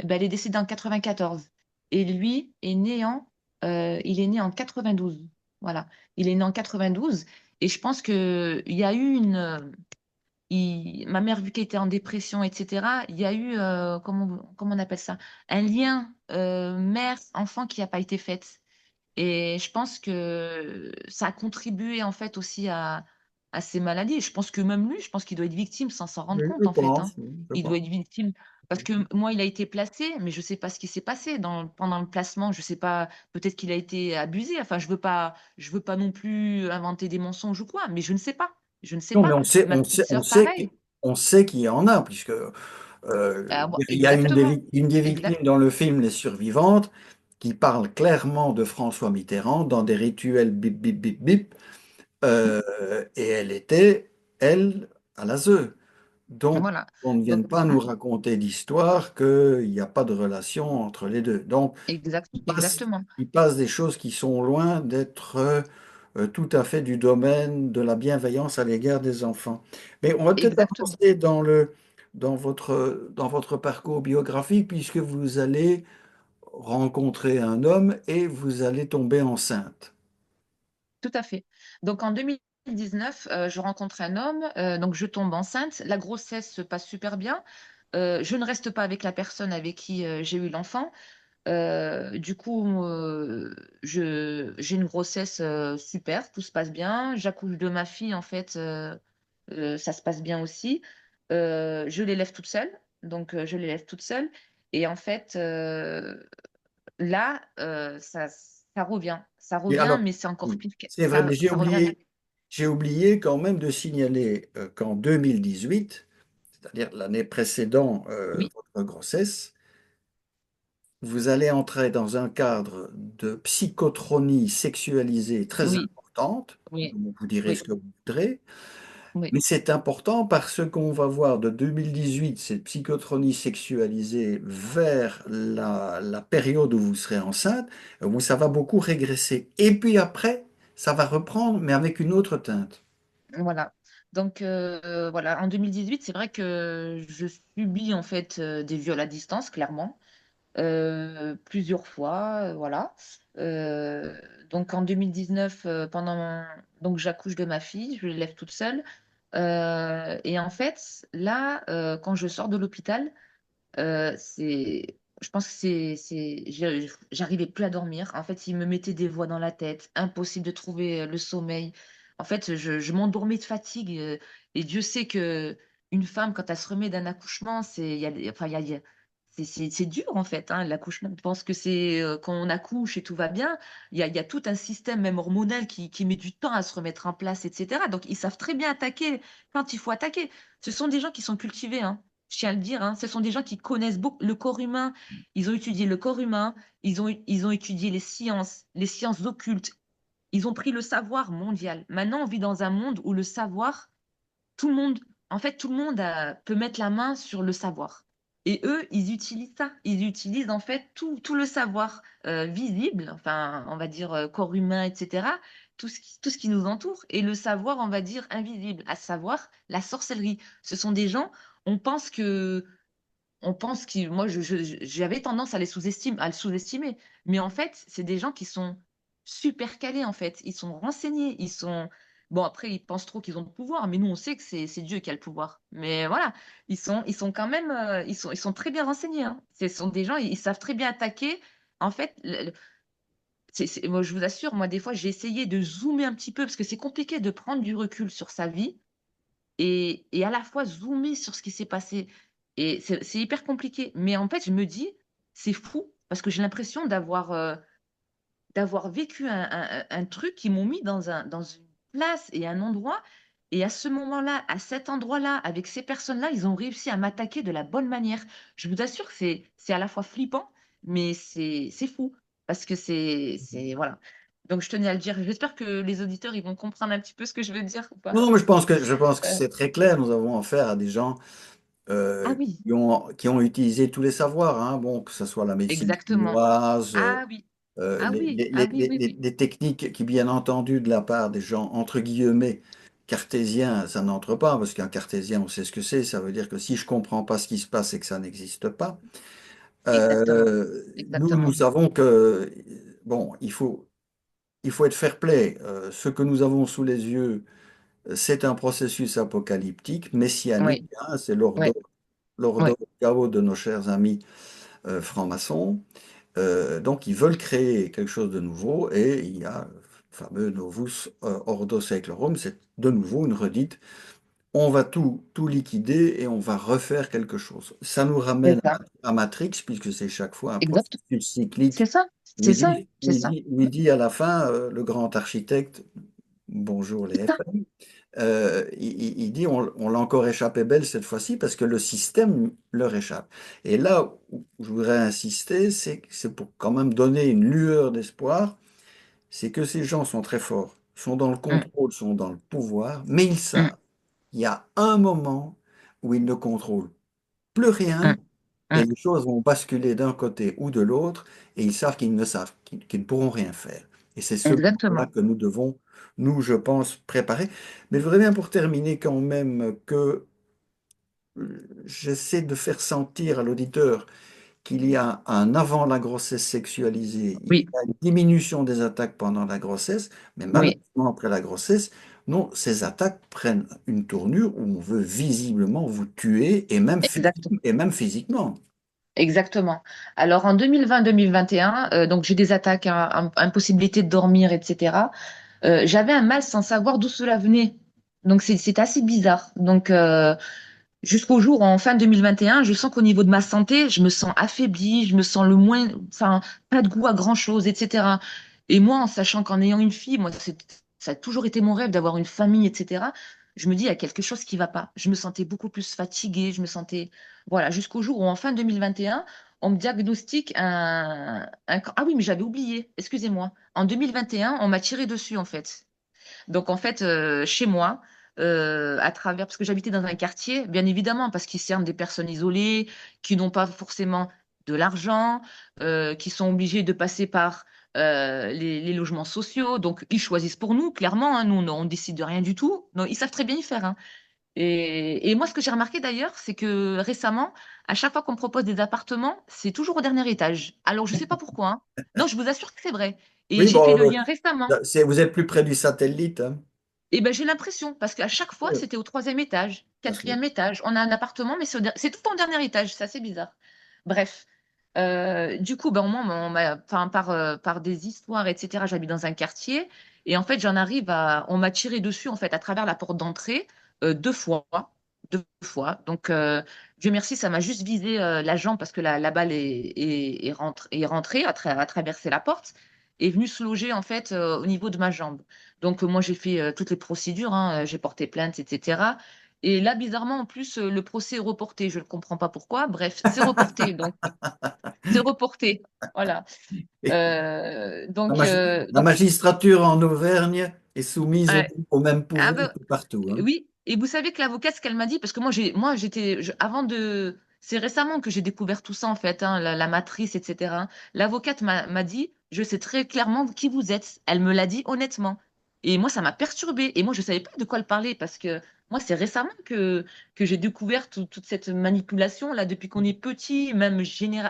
ben, elle est décédée en 94. Et lui est né il est né en 92. Voilà. Il est né en 92 et je pense que il y a eu ma mère, vu qu'elle était en dépression, etc., il y a eu, comment on appelle ça, un lien mère-enfant qui n'a pas été fait. Et je pense que ça a contribué en fait aussi à ces maladies. Je pense que même lui, je pense qu'il doit être victime sans s'en rendre Oui, je compte en fait, pense, hein. oui, je Il doit pense. être victime. Parce que moi, il a été placé, mais je ne sais pas ce qui s'est passé pendant le placement. Je ne sais pas, peut-être qu'il a été abusé. Enfin, je veux pas non plus inventer des mensonges ou quoi, mais je ne sais pas. Je ne sais Non, mais pas. Ma petite sœur, pareil. on sait qu'il y en a, puisque il y a Exactement. une des victimes Exact. dans le film Les Survivantes qui parle clairement de François Mitterrand dans des rituels bip bip bip bip, et elle était, elle, à l'ASE. Donc, Voilà. on ne Donc, vienne pas nous raconter d'histoire qu'il n'y a pas de relation entre les deux. Donc, exactement. il passe des choses qui sont loin d'être tout à fait du domaine de la bienveillance à l'égard des enfants. Mais on va peut-être Exactement. avancer dans votre parcours biographique, puisque vous allez rencontrer un homme et vous allez tomber enceinte. Tout à fait. Donc en 2019, je rencontre un homme, donc je tombe enceinte. La grossesse se passe super bien. Je ne reste pas avec la personne avec qui j'ai eu l'enfant. Du coup, j'ai une grossesse super, tout se passe bien. J'accouche de ma fille, en fait, ça se passe bien aussi. Je l'élève toute seule, donc je l'élève toute seule. Et en fait, là, ça Et revient, alors, mais c'est encore oui, pire. c'est vrai, mais Ça revient. j'ai oublié quand même de signaler qu'en 2018, c'est-à-dire l'année précédant Oui, votre grossesse, vous allez entrer dans un cadre de psychotronie sexualisée très oui, importante, oui, dont vous direz oui, ce que vous voudrez, oui. mais c'est important parce qu'on va voir de 2018 cette psychotronie sexualisée vers la période où vous serez enceinte, où ça va beaucoup régresser. Et puis après, ça va reprendre, mais avec une autre teinte. Voilà. Donc, voilà, en 2018, c'est vrai que je subis en fait des viols à distance, clairement, plusieurs fois, voilà. Euh, donc, en 2019, donc j'accouche de ma fille, je l'élève toute seule. Et en fait, là, quand je sors de l'hôpital, je pense que j'arrivais plus à dormir. En fait, il me mettait des voix dans la tête, impossible de trouver le sommeil. En fait, je m'endormais de fatigue. Et Dieu sait que une femme, quand elle se remet d'un accouchement, il y a, enfin, c'est dur en fait, hein, l'accouchement. On pense que c'est quand on accouche et tout va bien. Il y a tout un système, même hormonal, qui met du temps à se remettre en place, etc. Donc, ils savent très bien attaquer quand il faut attaquer. Ce sont des gens qui sont cultivés, hein, je tiens à le dire, hein. Ce sont des gens qui connaissent beaucoup le corps humain. Ils ont étudié le corps humain, ils ont étudié les sciences occultes. Ils ont pris le savoir mondial. Maintenant, on vit dans un monde où le savoir, tout le monde, en fait, tout le monde peut mettre la main sur le savoir. Et eux, ils utilisent ça. Ils utilisent en fait tout le savoir visible, enfin, on va dire corps humain, etc. Tout ce qui nous entoure. Et le savoir, on va dire invisible, à savoir la sorcellerie. Ce sont des gens, on pense que moi, j'avais tendance à les à le sous-estimer. Mais en fait, c'est des gens qui sont super calés, en fait. Ils sont renseignés, ils sont... Bon, après, ils pensent trop qu'ils ont le pouvoir, mais nous, on sait que c'est Dieu qui a le pouvoir. Mais voilà, ils sont quand même, ils sont très bien renseignés, hein. Ce sont des gens, ils savent très bien attaquer. En fait, moi, je vous assure, moi, des fois, j'ai essayé de zoomer un petit peu parce que c'est compliqué de prendre du recul sur sa vie et à la fois zoomer sur ce qui s'est passé. Et c'est hyper compliqué. Mais en fait, je me dis, c'est fou parce que j'ai l'impression d'avoir vécu un truc qui m'ont mis dans une place et un endroit. Et à ce moment-là, à cet endroit-là, avec ces personnes-là, ils ont réussi à m'attaquer de la bonne manière. Je vous assure que c'est à la fois flippant, mais c'est fou. Parce que voilà. Donc, je tenais à le dire. J'espère que les auditeurs, ils vont comprendre un petit peu ce que je veux dire ou pas. Non, mais je pense que Euh, c'est très clair. Nous avons affaire à des gens ah oui, qui ont utilisé tous les savoirs, hein. Bon, que ce soit la médecine exactement. chinoise, Ah oui, ah oui, ah oui, oui, oui. les techniques qui, bien entendu, de la part des gens, entre guillemets, cartésiens, ça n'entre pas, parce qu'un cartésien, on sait ce que c'est. Ça veut dire que si je comprends pas ce qui se passe, c'est que ça n'existe pas. Exactement. Nous Exactement. savons que, bon, il faut être fair-play. Ce que nous avons sous les yeux, c'est un processus apocalyptique, messianique, Oui, hein. C'est oui, oui. l'ordo chaos de nos chers amis francs-maçons. Donc, ils veulent créer quelque chose de nouveau et il y a le fameux Novus Ordo Seclorum, c'est de nouveau une redite. On va tout liquider et on va refaire quelque chose. Ça nous C'est ramène ça. à Matrix, puisque c'est chaque fois un Exact. processus C'est cyclique ça. où C'est ça. C'est ça. il dit à la fin, le grand architecte, bonjour les C'est ça. FM, il dit on l'a encore échappé belle cette fois-ci parce que le système leur échappe. Et là où je voudrais insister, c'est pour quand même donner une lueur d'espoir, c'est que ces gens sont très forts, sont dans le Mm, contrôle, sont dans le pouvoir, mais ils mm, savent qu'il y a un moment où ils ne contrôlent plus mm, rien et mm. les choses vont basculer d'un côté ou de l'autre et ils savent qu'ils ne pourront rien faire. Et c'est ce moment-là Exactement. que nous devons, nous, je pense, préparer. Mais je voudrais bien pour terminer quand même que j'essaie de faire sentir à l'auditeur qu'il y a un avant la grossesse sexualisée, il y Oui, a une diminution des attaques pendant la grossesse, mais oui, malheureusement après la grossesse, non, ces attaques prennent une tournure où on veut visiblement vous tuer exact, et même physiquement. exactement. Alors en 2020-2021, donc j'ai des attaques, impossibilité de dormir, etc. J'avais un mal sans savoir d'où cela venait. Donc c'est assez bizarre. Donc jusqu'au jour où, en fin 2021, je sens qu'au niveau de ma santé, je me sens affaiblie, je me sens enfin, pas de goût à grand-chose, etc. Et moi, en sachant qu'en ayant une fille, moi, ça a toujours été mon rêve d'avoir une famille, etc. Je me dis, il y a quelque chose qui va pas. Je me sentais beaucoup plus fatiguée, je me sentais, voilà, jusqu'au jour où, en fin 2021, on me diagnostique ah oui, mais j'avais oublié, excusez-moi. En 2021, on m'a tiré dessus, en fait. Donc en fait, chez moi, à travers, parce que j'habitais dans un quartier, bien évidemment, parce qu'ils servent des personnes isolées, qui n'ont pas forcément de l'argent, qui sont obligés de passer par les logements sociaux. Donc ils choisissent pour nous, clairement, hein. Nous, on décide de rien du tout. Non, ils savent très bien y faire, hein. Et moi, ce que j'ai remarqué d'ailleurs, c'est que récemment, à chaque fois qu'on me propose des appartements, c'est toujours au dernier étage. Alors, je ne sais pas pourquoi, hein. Non, je vous assure que c'est vrai. Et Oui, j'ai fait bon, le lien récemment. vous êtes plus près du satellite, hein. Eh ben, j'ai l'impression, parce qu'à chaque fois, Oui, c'était au troisième étage, parce que- quatrième étage. On a un appartement, mais c'est tout en dernier étage. C'est assez bizarre. Bref. Du coup, ben, au moins, enfin, par des histoires, etc., j'habite dans un quartier. Et en fait, on m'a tiré dessus, en fait, à travers la porte d'entrée, deux fois. Deux fois. Donc, Dieu merci, ça m'a juste visé la jambe parce que la balle est rentrée, a traversé la porte, et est venue se loger, en fait, au niveau de ma jambe. Donc, moi, j'ai fait toutes les procédures, hein, j'ai porté plainte, etc. Et là, bizarrement, en plus, le procès est reporté. Je ne comprends pas pourquoi. Bref, c'est reporté. Donc, c'est reporté. Voilà. La Donc, magistrature en Auvergne est soumise ouais. au même Ah pouvoir ben, que partout, hein. oui. Et vous savez que l'avocate, ce qu'elle m'a dit, parce que avant c'est récemment que j'ai découvert tout ça, en fait, hein, la matrice, etc., hein. L'avocate m'a dit, je sais très clairement qui vous êtes. Elle me l'a dit honnêtement. Et moi, ça m'a perturbée. Et moi, je ne savais pas de quoi elle parlait, parce que moi, c'est récemment que j'ai découvert toute cette manipulation, là, depuis qu'on est petit, même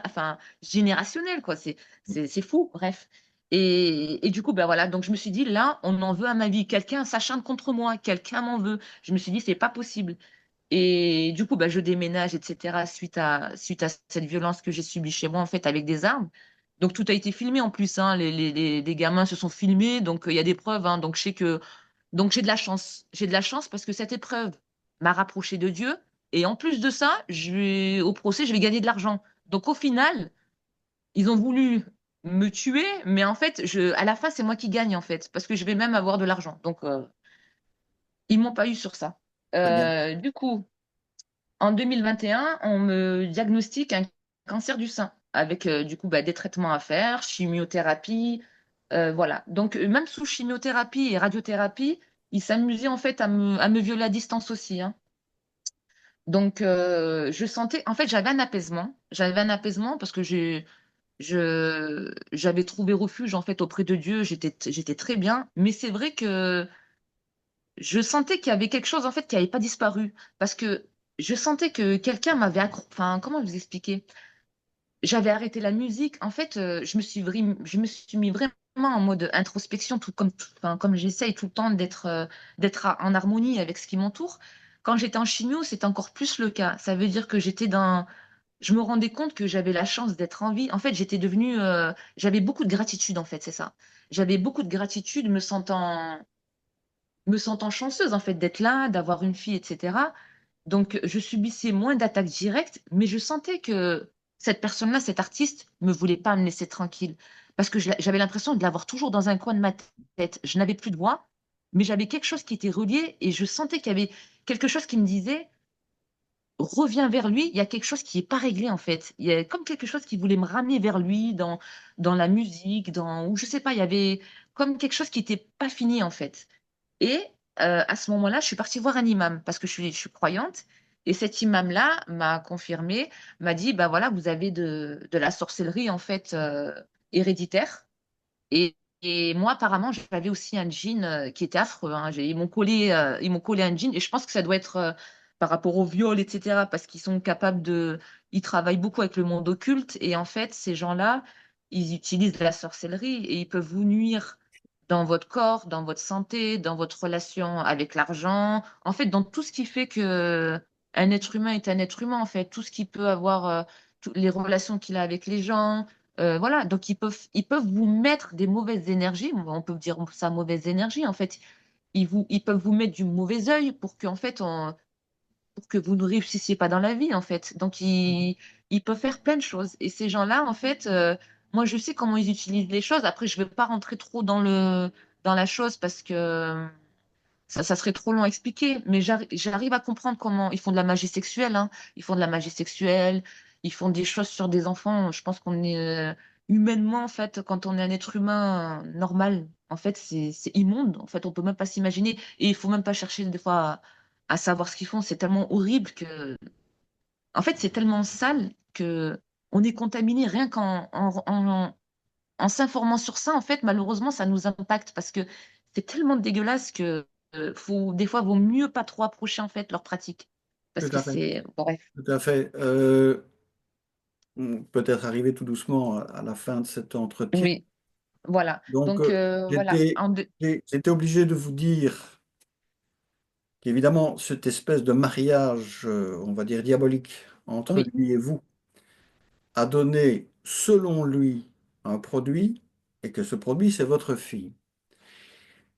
enfin, générationnel, quoi. C'est fou, bref. Et du coup, ben voilà, donc je me suis dit, là, on en veut à ma vie. Quelqu'un s'acharne contre moi, quelqu'un m'en veut. Je me suis dit, c'est pas possible. Et du coup, ben, je déménage, etc., suite à cette violence que j'ai subie chez moi, en fait, avec des armes. Donc, tout a été filmé en plus, hein. Les gamins se sont filmés, donc il y a des preuves, hein. Donc, je sais que. Donc, j'ai de la chance. J'ai de la chance parce que cette épreuve m'a rapproché de Dieu. Et en plus de ça, au procès, je vais gagner de l'argent. Donc, au final, ils ont voulu me tuer, mais en fait, à la fin, c'est moi qui gagne, en fait, parce que je vais même avoir de l'argent. Donc, ils m'ont pas eu sur ça. Très bien. Du coup, en 2021, on me diagnostique un cancer du sein, avec du coup bah, des traitements à faire, chimiothérapie, voilà. Donc, même sous chimiothérapie et radiothérapie, ils s'amusaient en fait à me violer à distance aussi, hein. Donc, je sentais, en fait, j'avais un apaisement. J'avais un apaisement parce que j'avais trouvé refuge en fait auprès de Dieu. J'étais très bien. Mais c'est vrai que je sentais qu'il y avait quelque chose en fait qui n'avait pas disparu parce que je sentais que quelqu'un m'avait enfin, comment vous expliquer? J'avais arrêté la musique. En fait, je me suis mis vraiment en mode introspection, enfin, comme j'essaye tout le temps en harmonie avec ce qui m'entoure. Quand j'étais en chimio, c'est encore plus le cas. Ça veut dire que je me rendais compte que j'avais la chance d'être en vie. En fait, j'avais beaucoup de gratitude, en fait, c'est ça. J'avais beaucoup de gratitude, me sentant chanceuse, en fait, d'être là, d'avoir une fille, etc. Donc, je subissais moins d'attaques directes, mais je sentais que cette personne-là, cet artiste, me voulait pas me laisser tranquille. Parce que j'avais l'impression de l'avoir toujours dans un coin de ma tête. Je n'avais plus de voix, mais j'avais quelque chose qui était relié et je sentais qu'il y avait quelque chose qui me disait reviens vers lui, il y a quelque chose qui n'est pas réglé en fait. Il y a comme quelque chose qui voulait me ramener vers lui dans la musique, ou je sais pas, il y avait comme quelque chose qui n'était pas fini en fait. Et à ce moment-là, je suis partie voir un imam parce que je suis croyante. Et cet imam-là m'a confirmé, m'a dit, bah voilà, vous avez de la sorcellerie en fait héréditaire. Et moi, apparemment, j'avais aussi un jean qui était affreux, hein. Ils m'ont collé un jean et je pense que ça doit être par rapport au viol, etc. Parce qu'ils sont capables ils travaillent beaucoup avec le monde occulte et en fait, ces gens-là, ils utilisent la sorcellerie et ils peuvent vous nuire dans votre corps, dans votre santé, dans votre relation avec l'argent, en fait, dans tout ce qui fait que un être humain est un être humain, en fait, tout ce qui peut avoir, toutes les relations qu'il a avec les gens. Voilà, donc ils peuvent vous mettre des mauvaises énergies, on peut dire ça mauvaise énergie, en fait. Ils peuvent vous mettre du mauvais œil pour que, en fait, pour que vous ne réussissiez pas dans la vie, en fait. Donc, ils peuvent faire plein de choses. Et ces gens-là, en fait, moi, je sais comment ils utilisent les choses. Après, je ne vais pas rentrer trop dans la chose parce que ça serait trop long à expliquer, mais j'arrive à comprendre comment ils font de la magie sexuelle, hein. Ils font de la magie sexuelle, ils font des choses sur des enfants. Je pense qu'on est humainement, en fait, quand on est un être humain normal, en fait, c'est immonde. En fait, on peut même pas s'imaginer et il faut même pas chercher des fois à savoir ce qu'ils font. C'est tellement horrible en fait, c'est tellement sale que on est contaminé rien en s'informant sur ça, en fait, malheureusement, ça nous impacte parce que c'est tellement dégueulasse que des fois, vaut mieux pas trop approcher en fait leur pratique. Parce Tout que à fait. c'est. Bref. Tout à fait. On peut être arrivé tout doucement à la fin de cet entretien. Oui, voilà. Donc, Donc, voilà. j'étais, j'étais obligé de vous dire qu'évidemment, cette espèce de mariage, on va dire diabolique, entre Oui, lui et vous, a donné, selon lui, un produit, et que ce produit, c'est votre fille,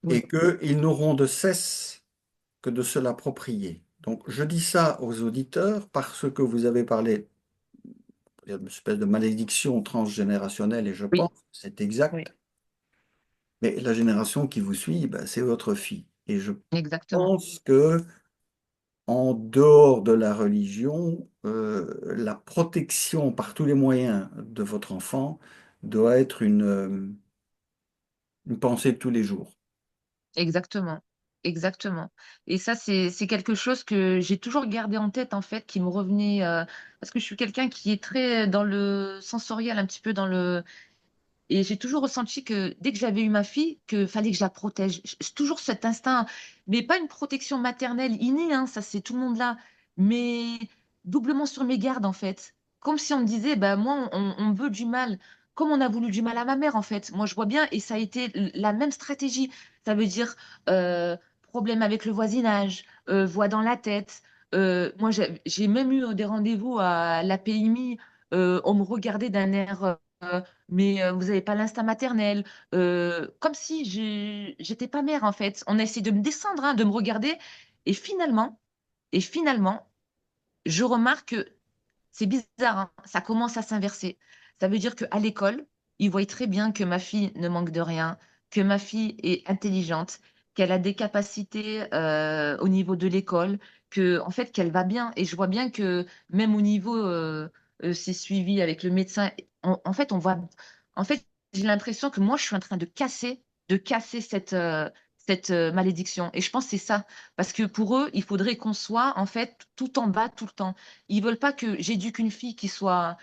oui, et qu'ils n'auront de cesse que de se l'approprier. Donc, je dis ça aux auditeurs parce que vous avez parlé d'une espèce de malédiction transgénérationnelle, et je pense oui, que c'est oui, exact. Mais la génération qui vous suit, ben, c'est votre fille. Et je exactement. pense que en dehors de la religion, la protection par tous les moyens de votre enfant doit être une pensée de tous les jours. Exactement. Exactement. Et ça, c'est quelque chose que j'ai toujours gardé en tête, en fait, qui me revenait. Parce que je suis quelqu'un qui est très dans le sensoriel, un petit peu dans le. Et j'ai toujours ressenti que dès que j'avais eu ma fille, que fallait que je la protège. J'ai toujours cet instinct, mais pas une protection maternelle innée, hein, ça c'est tout le monde là, mais doublement sur mes gardes en fait. Comme si on me disait, bah moi on me veut du mal. comme on a voulu du mal à ma mère, en fait. Moi, je vois bien, et ça a été la même stratégie. Ça veut dire euh, problème avec le voisinage, voix dans la tête. Moi, j'ai même eu des rendez-vous à la PMI. On me regardait d'un air, mais vous n'avez pas l'instinct maternel. Comme si j'étais pas mère, en fait. On a essayé de me descendre, hein, de me regarder. Et finalement, et finalement, je remarque que c'est bizarre, hein, ça commence à s'inverser. Ça veut dire qu'à l'école, ils voient très bien que ma fille ne manque de rien, que ma fille est intelligente, qu'elle a des capacités au niveau de l'école, que en fait qu'elle va bien. Et je vois bien que même au niveau ses suivis avec le médecin, en fait on voit, en fait j'ai l'impression que moi je suis en train de casser cette malédiction. Et je pense que c'est ça, parce que pour eux, il faudrait qu'on soit en fait tout en bas tout le temps. Ils veulent pas que j'éduque une fille qui soit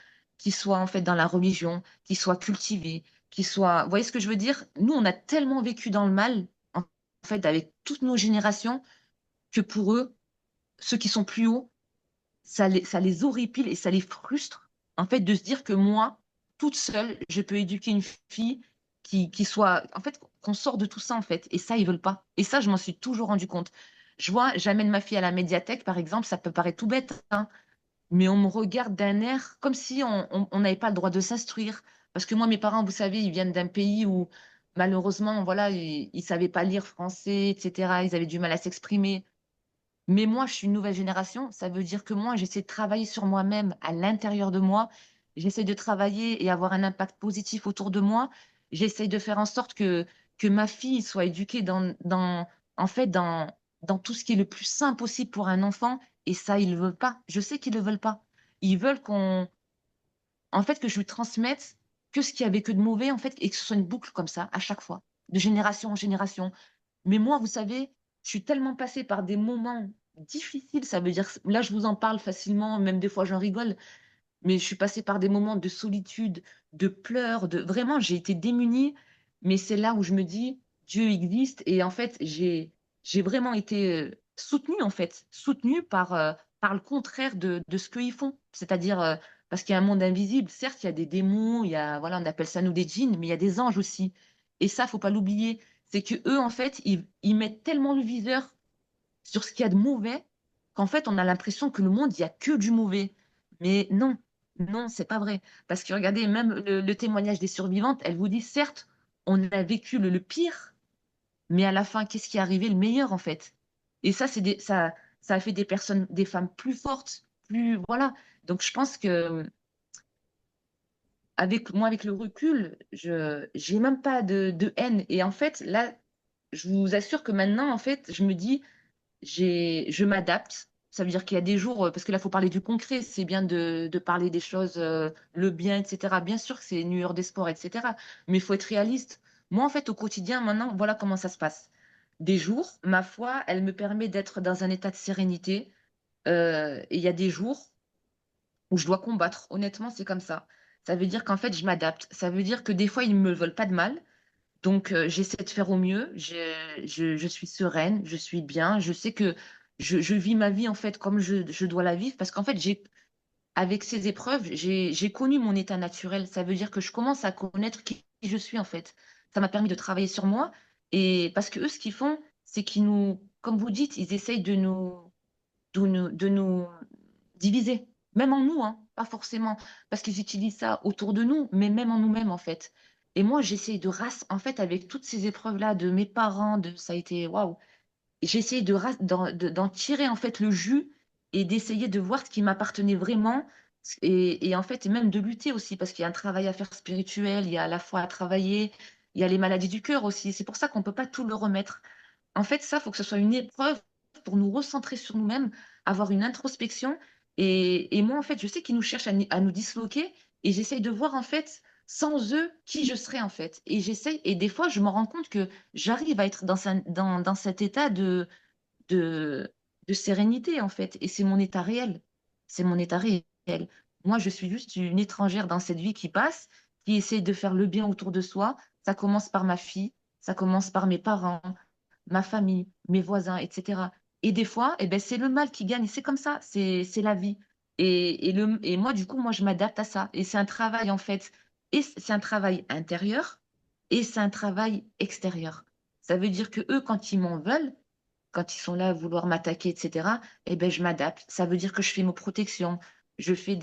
en fait dans la religion, qui soit cultivée, qui soit. Vous voyez ce que je veux dire? Nous, on a tellement vécu dans le mal, en fait, avec toutes nos générations, que pour eux, ceux qui sont plus hauts, ça les horripile et ça les frustre, en fait, de se dire que moi, toute seule, je peux éduquer une fille qui soit. En fait, qu'on sort de tout ça, en fait. Et ça, ils veulent pas. Et ça, je m'en suis toujours rendu compte. Je vois, j'amène ma fille à la médiathèque, par exemple, ça peut paraître tout bête, hein, mais on me regarde d'un air comme si on n'avait pas le droit de s'instruire. Parce que moi, mes parents, vous savez, ils viennent d'un pays où, malheureusement, voilà, ils ne savaient pas lire français, etc. Ils avaient du mal à s'exprimer. Mais moi, je suis une nouvelle génération. Ça veut dire que moi, j'essaie de travailler sur moi-même à l'intérieur de moi. J'essaie de travailler et avoir un impact positif autour de moi. J'essaie de faire en sorte que ma fille soit éduquée en fait, dans tout ce qui est le plus sain possible pour un enfant. Et ça, ils ne le veulent pas. Je sais qu'ils ne le veulent pas. Ils veulent en fait, que je lui transmette que ce qu'il y avait que de mauvais, en fait, et que ce soit une boucle comme ça, à chaque fois, de génération en génération. Mais moi, vous savez, je suis tellement passée par des moments difficiles, ça veut dire, là, je vous en parle facilement, même des fois, j'en rigole, mais je suis passée par des moments de solitude, de pleurs, de vraiment, j'ai été démunie, mais c'est là où je me dis, Dieu existe, et en fait, j'ai vraiment été soutenue, en fait, soutenue par le contraire de ce qu'ils font, c'est-à-dire, parce qu'il y a un monde invisible, certes, il y a des démons, il y a, voilà, on appelle ça nous des djinns, mais il y a des anges aussi, et ça, faut pas l'oublier, c'est que eux, en fait, ils mettent tellement le viseur sur ce qu'il y a de mauvais qu'en fait, on a l'impression que le monde, il y a que du mauvais. Mais non, non, c'est pas vrai. Parce que regardez, même le témoignage des survivantes, elles vous disent, certes, on a vécu le pire, mais à la fin, qu'est-ce qui est arrivé? Le meilleur, en fait. Et ça, ça a fait des personnes, des femmes plus fortes, plus, voilà. Donc, je pense que avec moi, avec le recul, j'ai même pas de haine. Et en fait, là, je vous assure que maintenant, en fait, je me dis, je m'adapte. Ça veut dire qu'il y a des jours, parce que là, il faut parler du concret, c'est bien de parler des choses, le bien, etc. Bien sûr que c'est une lueur d'espoir, etc. Mais il faut être réaliste. Moi, en fait, au quotidien, maintenant, voilà comment ça se passe. Des jours, ma foi, elle me permet d'être dans un état de sérénité. Et il y a des jours où je dois combattre. Honnêtement, c'est comme ça. Ça veut dire qu'en fait, je m'adapte. Ça veut dire que des fois, ils ne me veulent pas de mal. Donc, j'essaie de faire au mieux. Je suis sereine, je suis bien. Je sais que je vis ma vie en fait comme je dois la vivre parce qu'en fait, avec ces épreuves, j'ai connu mon état naturel. Ça veut dire que je commence à connaître qui je suis en fait. Ça m'a permis de travailler sur moi et parce que eux, ce qu'ils font, c'est qu'ils nous, comme vous dites, ils essayent de nous diviser, même en nous, hein, pas forcément parce qu'ils utilisent ça autour de nous, mais même en nous-mêmes en fait. Et moi, j'essaye de race, en fait, avec toutes ces épreuves-là de mes parents, ça a été waouh. J'essaye d'en tirer en fait le jus et d'essayer de voir ce qui m'appartenait vraiment et en fait, et même de lutter aussi parce qu'il y a un travail à faire spirituel, il y a à la fois à travailler, il y a les maladies du cœur aussi. C'est pour ça qu'on ne peut pas tout le remettre. En fait, ça, il faut que ce soit une épreuve pour nous recentrer sur nous-mêmes, avoir une introspection. Et moi, en fait, je sais qu'ils nous cherchent à nous disloquer et j'essaye de voir, en fait, sans eux, qui je serais, en fait. Et j'essaye, et des fois, je me rends compte que j'arrive à être dans cet état de, de sérénité, en fait. Et c'est mon état réel. C'est mon état réel. Moi, je suis juste une étrangère dans cette vie qui passe, qui essaie de faire le bien autour de soi. Ça commence par ma fille, ça commence par mes parents, ma famille, mes voisins, etc. Et des fois, eh ben, c'est le mal qui gagne. C'est comme ça, c'est la vie. Et moi, du coup, moi, je m'adapte à ça. Et c'est un travail, en fait. Et c'est un travail intérieur et c'est un travail extérieur. Ça veut dire que eux, quand ils m'en veulent, quand ils sont là à vouloir m'attaquer, etc., eh ben, je m'adapte. Ça veut dire que je fais mes protections. Je fais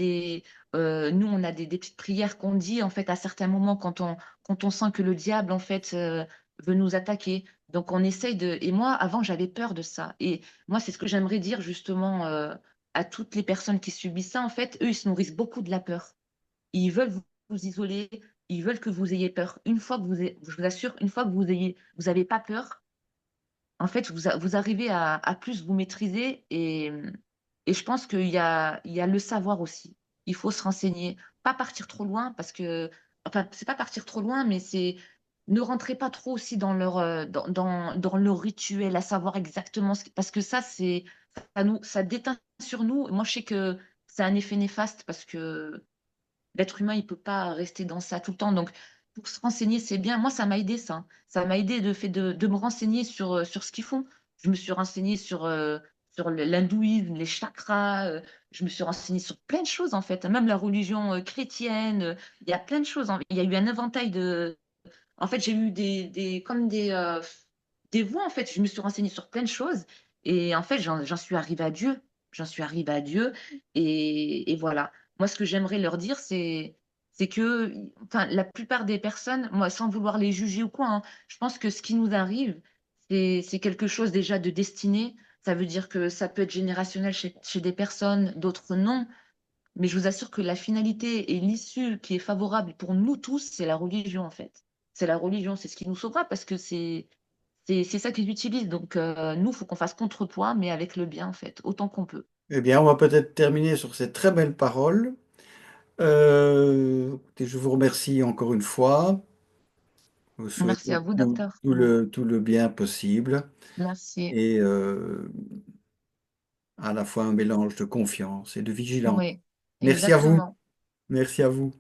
nous, on a des petites prières qu'on dit, en fait, à certains moments, quand on sent que le diable, en fait, veut nous attaquer. Donc, on essaye de. Et moi, avant, j'avais peur de ça. Et moi, c'est ce que j'aimerais dire, justement, à toutes les personnes qui subissent ça. En fait, eux, ils se nourrissent beaucoup de la peur. Ils veulent vous isoler, ils veulent que vous ayez peur. Une fois que je vous assure, une fois que vous avez pas peur, en fait, vous arrivez à plus vous maîtriser et je pense qu'il y a le savoir aussi. Il faut se renseigner, pas partir trop loin parce que, enfin, c'est pas partir trop loin, mais c'est ne rentrez pas trop aussi dans leur rituel, à savoir exactement parce que ça déteint sur nous. Moi, je sais que c'est un effet néfaste parce que l'être humain, il peut pas rester dans ça tout le temps. Donc, pour se renseigner, c'est bien. Moi, ça m'a aidé, ça. Ça m'a aidé de me renseigner sur ce qu'ils font. Je me suis renseignée sur l'hindouisme, les chakras. Je me suis renseignée sur plein de choses, en fait. Même la religion chrétienne. Il y a plein de choses. Il y a eu un éventail de. En fait, j'ai eu comme des voies, en fait. Je me suis renseignée sur plein de choses. Et en fait, j'en suis arrivée à Dieu. J'en suis arrivée à Dieu. Et voilà. Moi, ce que j'aimerais leur dire, c'est que, enfin, la plupart des personnes, moi, sans vouloir les juger ou quoi, hein, je pense que ce qui nous arrive, c'est quelque chose déjà de destiné. Ça veut dire que ça peut être générationnel chez des personnes, d'autres non. Mais je vous assure que la finalité et l'issue qui est favorable pour nous tous, c'est la religion, en fait. C'est la religion, c'est ce qui nous sauvera parce que c'est ça qu'ils utilisent. Donc, nous, il faut qu'on fasse contrepoids, mais avec le bien, en fait, autant qu'on peut. Eh bien, on va peut-être terminer sur ces très belles paroles. Écoutez, je vous remercie encore une fois. Je vous souhaite Merci à vous, docteur. tout le bien possible Merci. et à la fois un mélange de confiance et de vigilance. Oui, Merci à vous. exactement. Merci à vous.